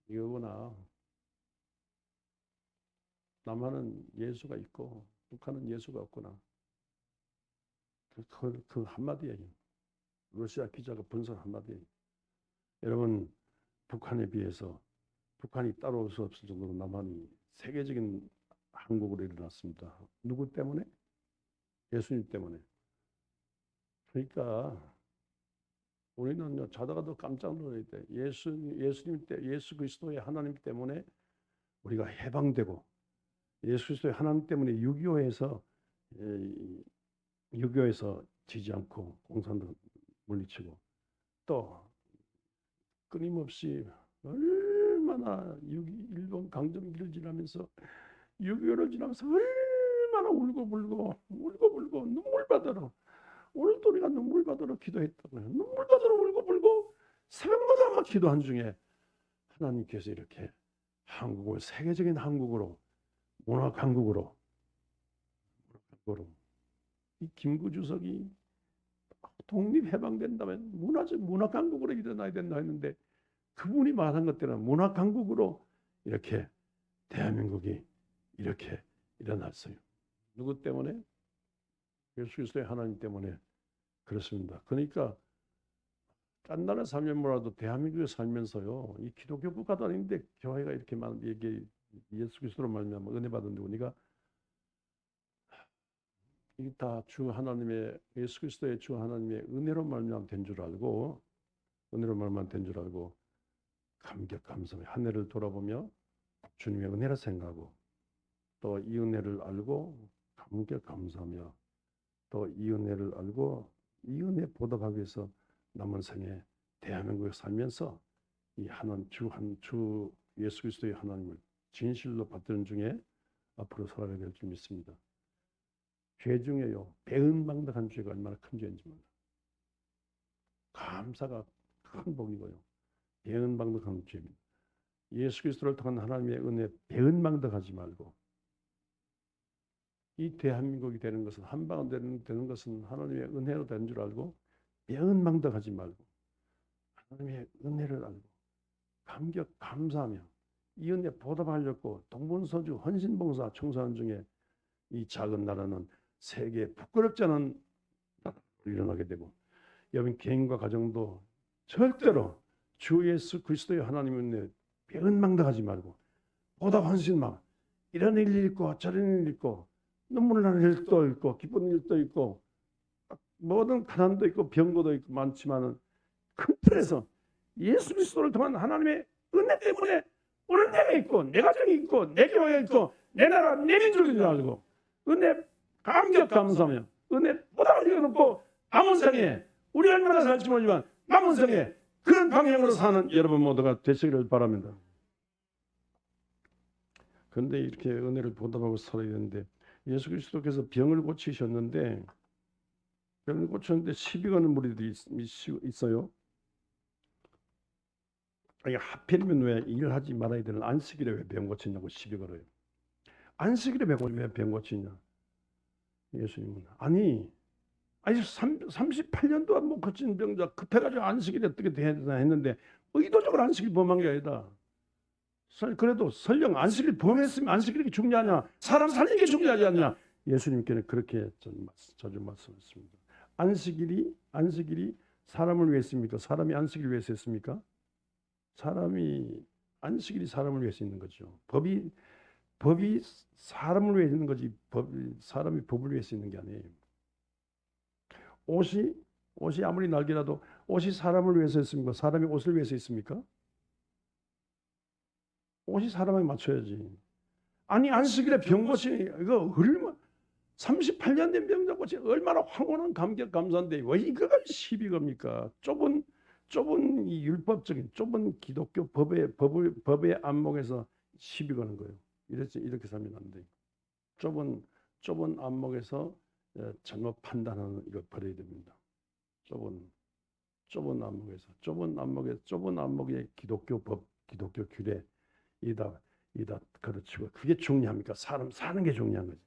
이거구나. 남한은 예수가 있고 북한은 예수가 없구나. 그 한마디예요. 러시아 기자가 분석 한마디예요. 여러분 북한에 비해서 북한이 따라올 수 없을 정도로 남한이 세계적인 한국으로 일어났습니다. 누구 때문에? 예수님 때문에. 그러니까 우리는 자다가도 깜짝 놀랄 때 예수님 때 예수 그리스도의 하나님 때문에 우리가 해방되고 예수 그리스도의 하나님 때문에 6.25에서 지지 않고 공산당 물리치고 또 끊임없이 얼마나 일본 강점기를 지나면서 6.25를 지나면서 얼마나 울고 눈물 받으러 오늘도 우리가 눈물 받으러 기도했다고요. 눈물 받으러 울고 새벽마다 막 기도한 중에 하나님께서 이렇게 한국을 세계적인 한국으로 문화 강국으로 이 김구 주석이 독립 해방된다면 문화 강국으로 일어나야 된다 했는데 그분이 말한 것들은 문화 강국으로 이렇게 대한민국이 이렇게 일어났어요. 누구 때문에? 예수 그리스도의 하나님 때문에 그렇습니다. 그러니까 딴 나라 살면 뭐라도 대한민국에 살면서요, 이 기독교 국가도 아닌데 교회가 이렇게 많은 이게 예수 그리스도로 말미암아 은혜 받은데 우리가 이게 다 주 하나님의 예수 그리스도의 주 하나님의 은혜로 말미암아 된 줄 알고 은혜로 말미암아 된 줄 알고 감격 감사하며 한 해를 돌아보며 주님의 은혜라 생각하고 또 이 은혜를 알고 감격 감사하며 또 이 은혜를 알고 이 은혜 보답하기 위해서 남은 생에 대한민국에 살면서 이 주 예수 그리스도의 하나님을 진실로 받드는 중에 앞으로 살아가게 될 줄 믿습니다. 죄 중에요, 배은망덕한 죄가 얼마나 큰 죄인지 몰라. 감사가 큰 복이고요. 배은망덕한 죄입니다. 예수 그리스도를 통한 하나님의 은혜 배은망덕하지 말고 이 대한민국이 되는 것은 한방은 되는 것은 하나님의 은혜로 되는 줄 알고 배은망덕하지 말고 하나님의 은혜를 알고 감격 감사하며 이 은혜 보답하려고 동분서주 헌신봉사 청소하는 중에 이 작은 나라는 세계에 부끄럽지 않은 나라로 일어나게 되고 여러분 개인과 가정도 절대로 주 예수 그리스도의 하나님의 은혜 배은망덕하지 말고 보답 헌신만 이런 일이 있고 저런 일이 있고 눈물 나는 일도 있고 기쁜 일도 있고 모든 가난도 있고 병고도 있고 많지만은 큰 틀에서 예수 그리스도를 통한 하나님의 은혜 때문에 오늘 내가 있고 내 가정이 있고 내 교회가 있고 내 나라 내 민족인 줄 알고 은혜 감격 감사하며 은혜 보답할 이유가 없고 남은 생에 우리 얼마나 살지 모르지만 남은 생에 그런 방향으로 사는 여러분 모두가 되시기를 바랍니다. 그런데 이렇게 은혜를 보답하고 살아야 되는데 예수 그리스도께서 병을 고치셨는데 병을 고쳤는데 시비 거는 무리들이 있어요. 아니, 하필이면 왜 일하지 말아야 되는 안식일에 왜 병 고치냐고 시비 걸어요. 안식일에 왜 병 고치냐. 예수님은 아니 38년 동안 못 고친 병자 급해가지고 안식일에 어떻게 되나 했는데 의도적으로 안식일 범한 게 아니다. 그래도 설령 안식일 범했으면 안식일이 중요하냐 사람 살리는 게 중요하지 않냐. 예수님께는 그렇게 자주 말씀하셨습니다. 안식일이 사람을 위해 했습니까? 사람이 안식일을 위해서 했습니까? 안식일이 사람을 위해서 있는 거죠. 법이 사람을 위해 있는 거지 사람이 법을 위해서 있는 게 아니에요. 옷이 아무리 날개라도 옷이 사람을 위해서 했습니까? 사람이 옷을 위해서 했습니까? 옷이 사람에 맞춰야지. 아니 안식일에 병 고치니 이거 얼마 38년 된 병자 고치 얼마나 황홀한 감격 감사인데 왜 이거가 시비 겁니까? 좁은 이 율법적인 좁은 기독교 법의 안목에서 시비 거는 거예요. 이렇게 살면 안 돼요. 좁은 안목에서 잘못 판단하는 이거 버려야 됩니다. 좁은 안목의 기독교 법, 기독교 규례 이다 가르치고 그게 중요합니까? 사람 사는 게 중요한 거지.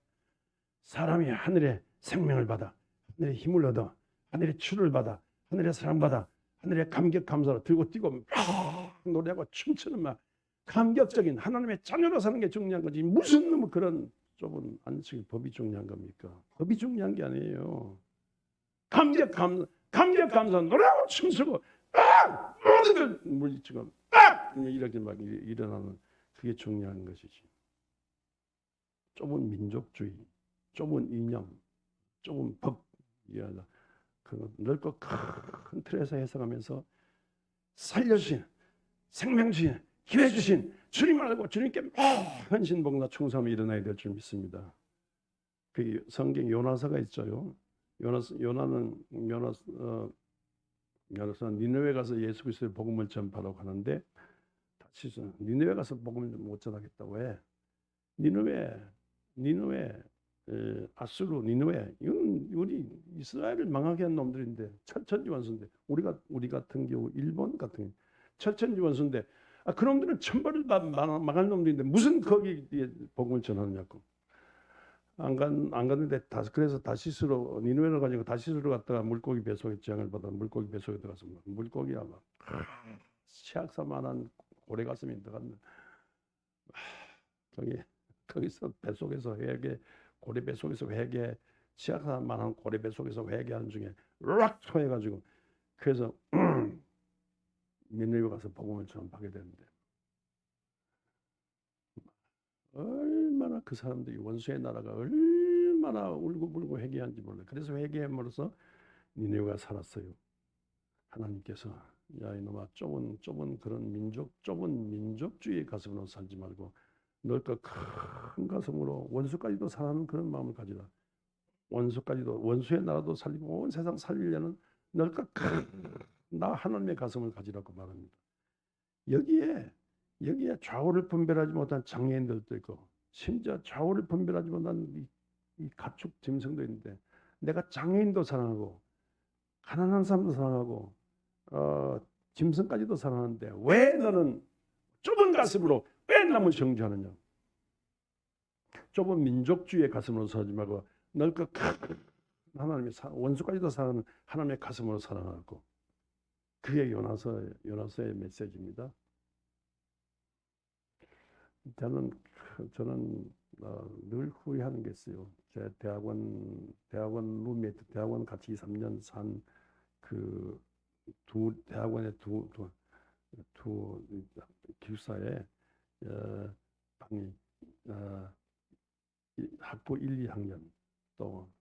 사람이 하늘의 생명을 받아 하늘의 힘을 얻어 하늘의 추를 받아 하늘의 사랑받아 하늘의 감격 감사로 들고 뛰고 막 노래하고 춤추는 막 감격적인 하나님의 자녀로 사는 게 중요한 거지 무슨 그런 좁은 안식일 법이 중요한 겁니까? 법이 중요한 게 아니에요. 감격 감사 노래하고 춤추고 모두들 물리치고 이렇게 막 일어나는 그게 중요한 것이지. 좁은 민족주의, 좁은 이념, 좁은 법 이하다. 그 넓고 큰 틀에서 해석하면서 살려주신, 생명 주신, 기회 주신 주님을 알고 주님께 헌신봉사 충성함이 일어나야 될 줄 믿습니다. 그 성경 요나서가 있죠. 요나는 니느웨 가서 예수 그리스도의 복음을 전파하라고 하는데 다시 니느웨 가서 복음을 못 전하겠다고 왜? 니느웨 아수르 니느웨 이건 우리 이스라엘을 망하게 한 놈들인데 철천지원수인데 우리 같은 경우 일본 같은 경우 철천지원수인데 그놈들은 천벌을 망할 놈들인데 무슨 거기에 복음을 전하느냐고. 안 갔는데 그래서 다시스로 니느웨를 가지고 다시스로 갔다가 물고기 배속에 재앙을 받아 물고기 배속에 들어가서 물고기가 막 치악사만한 고래가슴이 들어갔는데 저기 거기서 뱃속에서 회개, 고래 뱃속에서 회개, 치약만한 고래 뱃속에서 회개하는 중에 락 통해가지고 그래서 니느웨 가서 복음을 전파하게 되는데 얼마나 그 사람들이 원수의 나라가 얼마나 울고불고 회개한지 몰라요. 그래서 회개함으로써 니느웨가 살았어요. 하나님께서 야 이놈아 좁은 그런 좁은 민족주의의 가슴으로 살지 말고 넓고 큰 가슴으로 원수까지도 사랑하는 그런 마음을 가지라. 원수의 나라도 살리고 온 세상 살리려는 넓고 나 하나님의 가슴을 가지라고 말합니다. 여기에 좌우를 분별하지 못한 장애인들도 있고 심지어 좌우를 분별하지 못한 이 가축 짐승도 있는데 내가 장애인도 사랑하고 가난한 사람도 사랑하고 짐승까지도 사랑하는데 왜 너는 좁은 가슴으로 왜 남을 정죄하느냐. 좁은 민족주의의 가슴으로 살지 말고 넓고 큰 하나님의 원수까지도 사랑하는 하나님의 가슴으로 사랑하고 그게 요나서의 메시지입니다. 저는 늘 후회하는 게 있어요. 제 대학원 룸메이트, 대학원 같이 2, 3년 산 그 대학원의 두 기숙사에 방이 학부 1, 2학년 또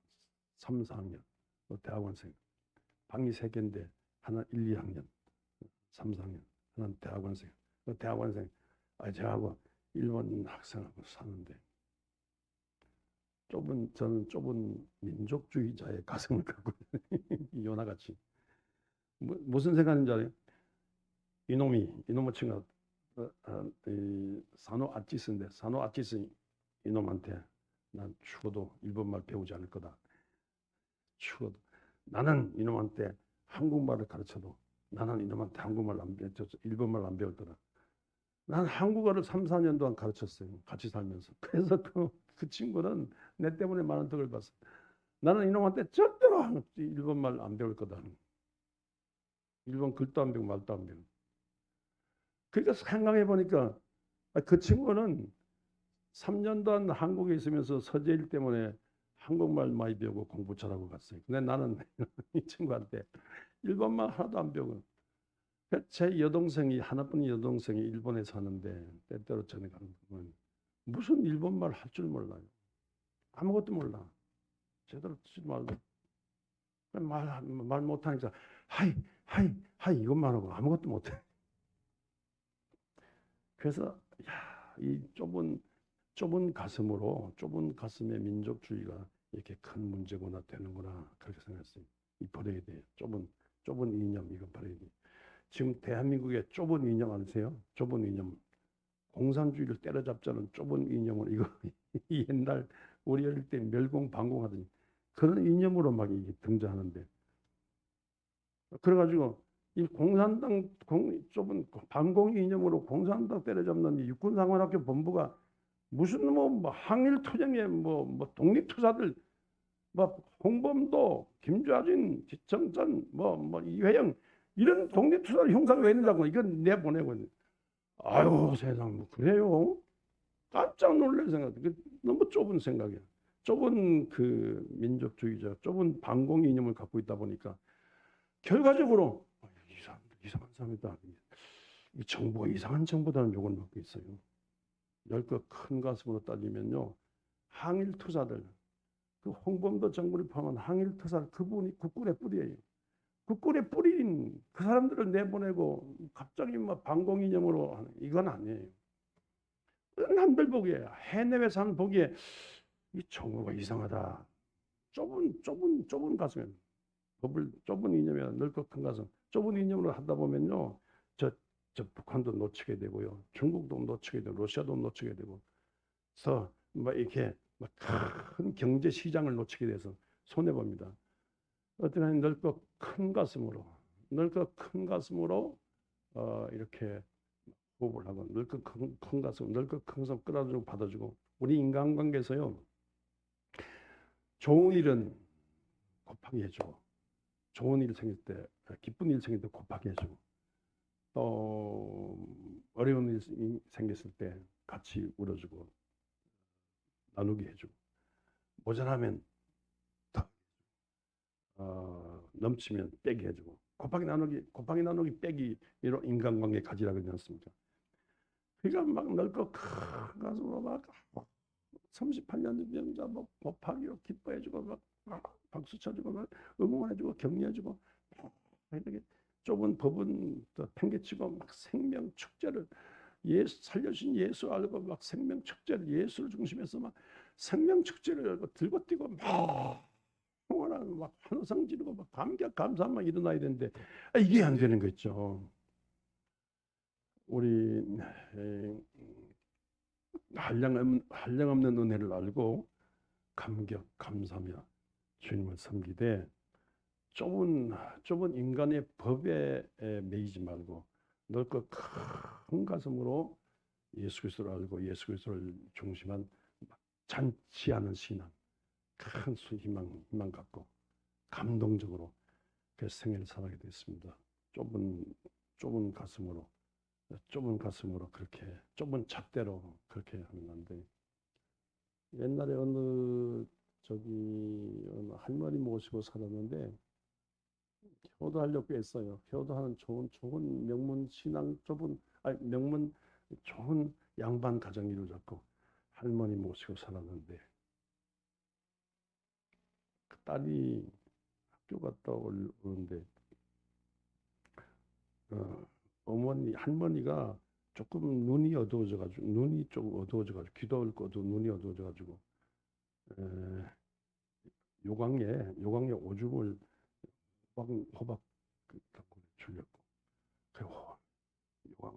3, 4학년 또 대학원생 방이 3개인데 하나 1, 2학년 3, 4학년 하나는 대학원생 저하고 일본 학생하고 사는데 저는 좁은 민족주의자의 가슴을 갖고 요나같이 무슨 생각인지 알아요? 이놈의 친구가 사노 아치스인데 사노 아치스 이놈한테 난 죽어도 일본말 배우지 않을 거다. 죽어도 나는 이놈한테 한국말을 가르쳐도 나는 이놈한테 일본말 안 배울 거다. 난 한국어를 3, 4년 동안 가르쳤어요. 같이 살면서. 그래서 그 친구는 내 때문에 많은 덕을 봤어. 나는 이놈한테 절대로 일본말 안 배울 거다. 일본 글도 안 배우고 말도 안 배우고. 그러니까 생각해 보니까 그 친구는 3년 동안 한국에 있으면서 서재일 때문에 한국말 많이 배우고 공부 잘하고 갔어요. 근데 나는 이 친구한테 일본말 하나도 안 배우고 제 하나뿐인 여동생이 일본에 사는데 때때로 전에 가는 건 무슨 일본말 할 줄 몰라요. 아무것도 몰라. 제대로 듣지도 말고 말 못하니까 하이 이것만 하고 아무것도 못해. 그래서 이 좁은 가슴의 민족주의가 이렇게 큰 문제구나 되는구나 그렇게 생각했어요. 이 버려야 돼요. 좁은 이념 이거 버려야 돼요. 지금 대한민국의 좁은 이념 아세요? 좁은 이념. 공산주의를 때려잡자는 좁은 이념을 이거 옛날 우리 어릴 때 멸공 반공하더니 그런 이념으로 막 이게 등장하는데 그래가지고 이 공산당 좁은 반공 이념으로 공산당 때려잡는 이 육군상관학교 본부가 무슨 뭐 항일 투쟁에 뭐 독립투사들 뭐 홍범도, 김좌진, 지청전 뭐 이회영 이런 독립투사를 형사가 왜 있느냐고 이건 내보내고 아유 세상 뭐 그래요? 깜짝 놀랄 생각. 너무 좁은 생각이야. 좁은 그 민족주의자, 좁은 반공 이념을 갖고 있다 보니까 결과적으로 이상한 사람이다. 이 정부가 이상한 정부다는 욕을 먹고 있어요. 넓고 큰 가슴으로 따지면요, 항일 투사들, 그 홍범도 정부를 포함한 항일 투사 그분이 국군의 뿌리예요. 국군의 뿌리인 그 사람들을 내보내고 갑자기 막 반공 이념으로 하는 이건 아니에요. 남들 보기에 해내외 사람 보기에 이 정부가 이상하다. 좁은 가슴에 좁은 이념이야. 넓고 큰 가슴. 좁은 이념으로 하다 보면요, 저 북한도 놓치게 되고요, 중국도 놓치게 되고, 러시아도 놓치게 되고, 그래서 막 이렇게 큰 경제 시장을 놓치게 돼서 손해 봅니다. 어쨌든 넓고 큰 가슴으로 이렇게 호흡을 하고 넓고 큰 가슴 끌어주고 받아주고 우리 인간관계에서요, 좋은 일은 곱하기 해주고 좋은 일 생길 때 기쁜 일 생길 때 곱하기 해주고 또 어려운 일 생겼을 때 같이 울어주고 나누게 해주고 모자라면 더 넘치면 빼게 해주고 곱하기 나누기 빼기 이런 인간관계 가지라 그러지 않습니까? 그러니까 막 넓고 큰 가슴으로 막 38년 병자 뭐 곱하기로 기뻐해주고 막 박수 쳐주고 막 응원해주고 격려해주고 이렇게 좁은 법은 또 팽개치고 막 생명 축제를 예수 살려주신 예수 알고 막 생명 축제를 예수를 중심해서 막 생명 축제를 들고 뛰고 막 응원하고 막 환호성 지르고 막 감격 감사만 일어나야 되는데 이게 안 되는 거 있죠. 우리 한량없는 은혜를 알고 감격 감사하며 주님을 섬기되 좁은 인간의 법에 매이지 말고 넓고 큰 가슴으로 예수 그리스도를 알고 예수 그리스도를 중심한 잔치하는 신앙, 큰 희망 갖고 감동적으로 그 생애를 살아게 됐습니다. 좁은 가슴으로 그렇게 좁은 잣대로 그렇게 하면 안 돼. 옛날에 어느 할머니 모시고 살았는데 효도하려고 했어요. 효도하는 좋은 명문 신앙 명문 좋은 양반 가정 이루어졌고 할머니 모시고 살았는데 그 딸이 학교 갔다 오는데 할머니가 조금 눈이 어두워져가지고 기도할 것도 눈이 어두워져가지고 요강에 오줌을 호박 주려고 그리고 요강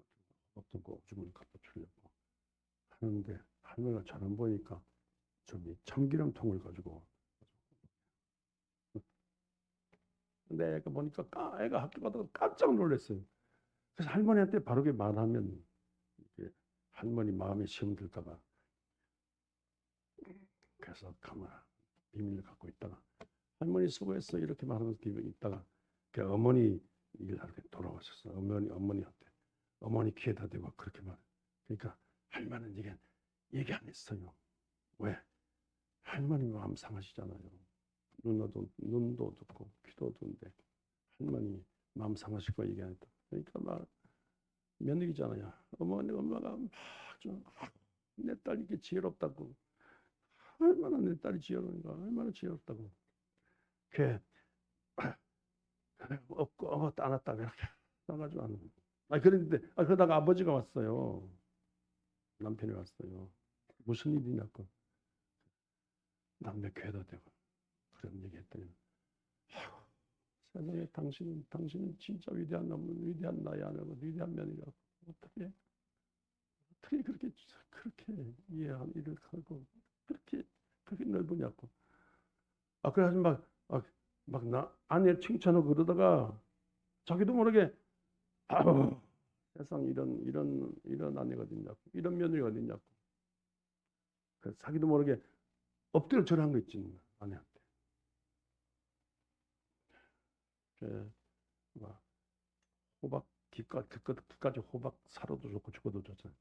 호박 던고 오줌을 갖다 주려고 하는데 할머니가 잘 안 보니까 참기름통을 가지고 근데 애가 보니까 애가 학교 가다가 깜짝 놀랐어요. 그래서 할머니한테 바르게 말하면 할머니 마음에 시험 들까 봐 그래서 가만 비밀을 갖고 있다가 할머니 수고했어 이렇게 말하면서 있다가 그 어머니 일하러 돌아오셨어. 어머니한테 어머니 귀에다 대고 그렇게 말해. 그러니까 할머니는 이게 얘기 안 했어요. 왜? 할머니 마음 상하시잖아요. 눈도 어둡고 귀도 어두운데 할머니 마음 상하실 거 얘기 안 했다. 그러니까 막 며느리잖아요. 엄마가 내 딸 이렇게 지혜롭다고 얼마나 내 딸이 지혜로운가 얼마나 지혜롭다고 걔 없고 따놨다 이렇게 나가지고 하는. 그런데 그러다가 아버지가 왔어요. 남편이 왔어요. 무슨 일이냐고 남의 괴다 대고 그런 얘기했더니 세상에 당신은 진짜 위대한 나이 아니고 위대한 며느리라고 어떻게 그렇게 이해한 일을 하고 그렇게 넓으냐고. 그래가지고 막 나 아내 칭찬하고 그러다가 자기도 모르게 세상 이런 아내가 어딨냐고 이런 며느리가 어딨냐고. 그래서 자기도 모르게 엎드려 절한 거 있지 아내한테. 막 호박 그까지 호박 사료도 좋고 죽어도 좋잖아.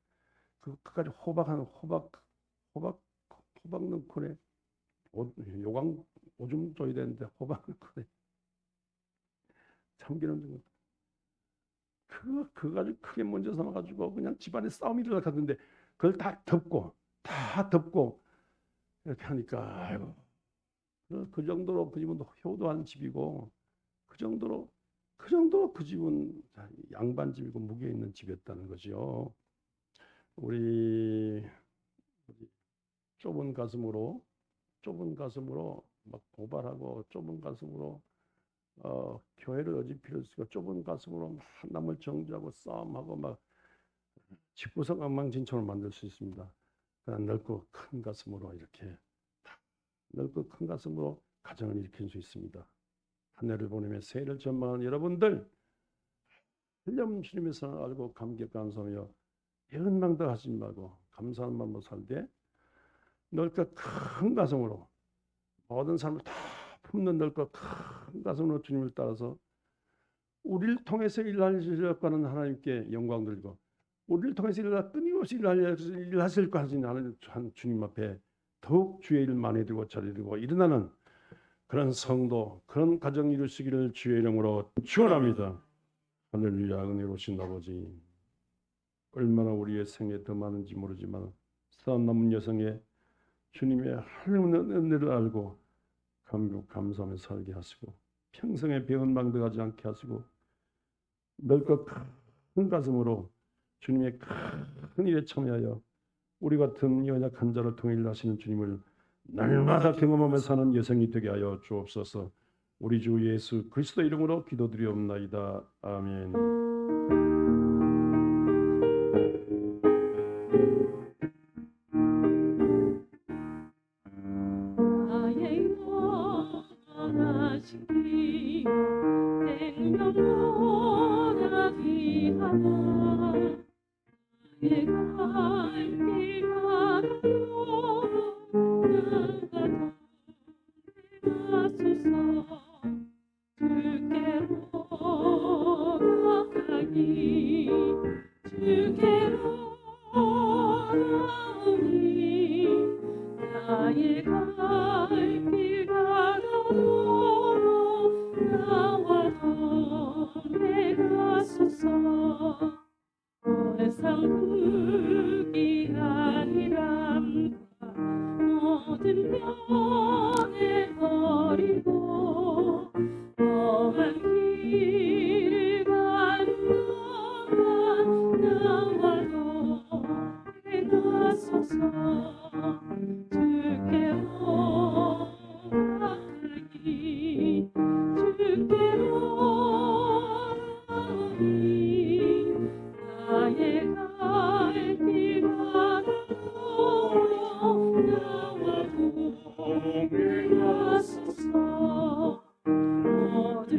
그까지 호박 넣고 그래. 요강 오줌 줘야 되는데 호박 넣고 그래. 참기름 좀 그거 가지고 크게 문제 삼아가지고 그냥 집안에 싸움이 일어났는데 그걸 다 덮고 이렇게 하니까 아이고 그 정도로 그 집은 효도하는 집이고 그 정도로 그 집은 양반 집이고 무게 있는 집이었다는 거죠. 우리 좁은 가슴으로 막 고발하고 좁은 가슴으로 교회를 어지필 수 있고 좁은 가슴으로 막 남을 정죄하고 싸움하고 막 집구석 엉망진창을 만들 수 있습니다. 그냥 넓고 큰 가슴으로 이렇게 넓고 큰 가슴으로 가정을 일으킬 수 있습니다. 한 해를 보내며 새해를 전망하는 여러분들 한렴 주님의 사랑을 알고 감격 감사하며 연망도 하지 말고 감사한 마음으로 살되 넓고 큰 가슴으로 모든 삶을 다 품는 넓고 큰 가슴으로 주님을 따라서 우리를 통해서 일하시려고 하는 하나님께 영광 돌리고 우리를 통해서 끊임없이 일하실 거 하시는 하나님 주님 앞에 더욱 주의 일 많이 되고 잘되고 일어나는 그런 성도, 그런 가정 이루시기를 주의 이름으로 축원합니다. 할렐루야. 은혜로우신 아버지, 얼마나 우리의 생에 더 많은지 모르지만 살아남은 여성의 주님의 하나님의 은혜를 알고 감사하며 살게 하시고 평생에 배은망덕하지 않게 하시고 넓고 큰 가슴으로 주님의 큰 일에 참여하여 우리 같은 연약한 자를 통해 일하시는 주님을 날마다 경험하며 사는 여성이 되게 하여 주옵소서. 우리 주 예수 그리스도 이름으로 기도드리옵나이다. 아멘. 나의 영원하신 기 생명보다 귀하다 나의 갈기가 주께로 나오니 나의 갈 길 가로로 나와 내가소서 세상 불귀한이람과 모든 면에 버리고 험한 길을 가는 너만 나와도 내가소서 주께로 가니 주께로 가니 나의 갈 길 가로로 나와도 내가소서 모든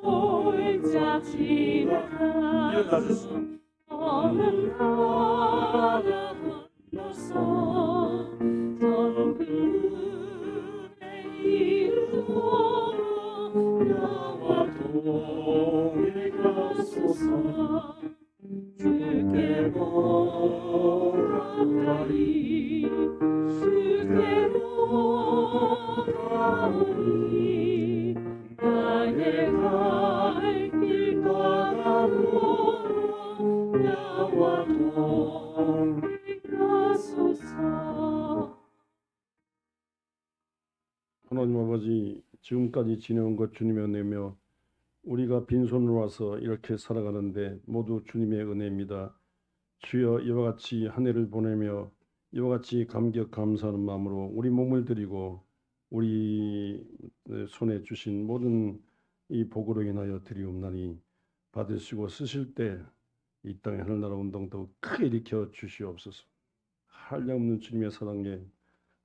골짜 지나가 어느 나라 건너서 정금에 이르도록 나와도 내가소서 주께로 가까이 주께로 가오니 나의 갈 길 가로로 나와도 내가소서. 하나님 아버지, 지금까지 지내온 것 주님의 은혜며 우리가 빈손으로 와서 이렇게 살아가는데 모두 주님의 은혜입니다. 주여, 이와 같이 한 해를 보내며 이와 같이 감격 감사하는 마음으로 우리 몸을 드리고 우리 손에 주신 모든 이 복으로 인하여 드리옵나니 받으시고 쓰실 때 이 땅의 하늘나라 운동 더욱 크게 일으켜 주시옵소서. 한량없는 주님의 사랑에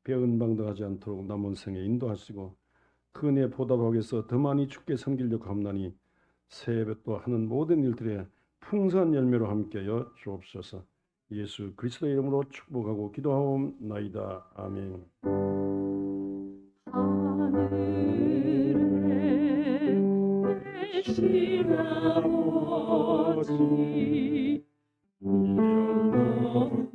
배은망덕하지 않도록 남은 생에 인도하시고 그 은혜에 보답하기 위해서 더 많이 주께 섬기려고 합나니 새해부터 하는 모든 일들에 풍성한 열매로 함께하여 주옵소서. 예수 그리스도의 이름으로 축복하고 기도하옵나이다. 아멘. 하늘에 계신 아버지 이름으로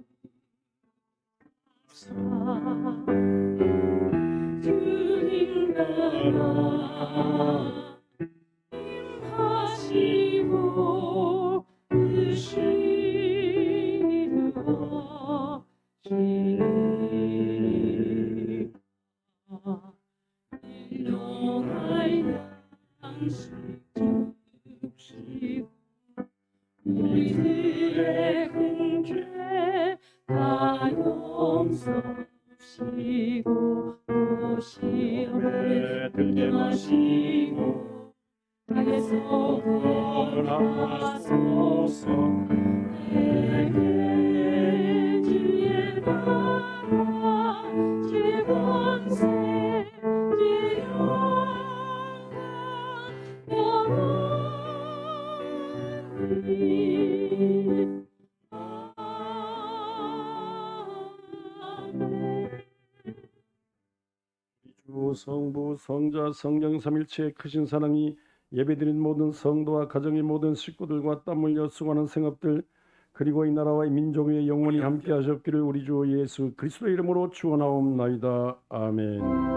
주님 나라 임하시고 일용할 양식 주시고 우리들의 큰 죄 다 용서하시고 또 시험에 들게 마시고 땅에서 구원하소서. 내게 주의 나라 주의 권세 주의 영광 영원히 아멘. 주 성부 성자 성령 삼일체의 크신 사랑이 예배드린 모든 성도와 가정의 모든 식구들과 땀 흘려 수고하는 생업들 그리고 이 나라와 이 민족의 영원히 함께 하셨기를 우리 주 예수 그리스도의 이름으로 축원하옵나이다. 아멘.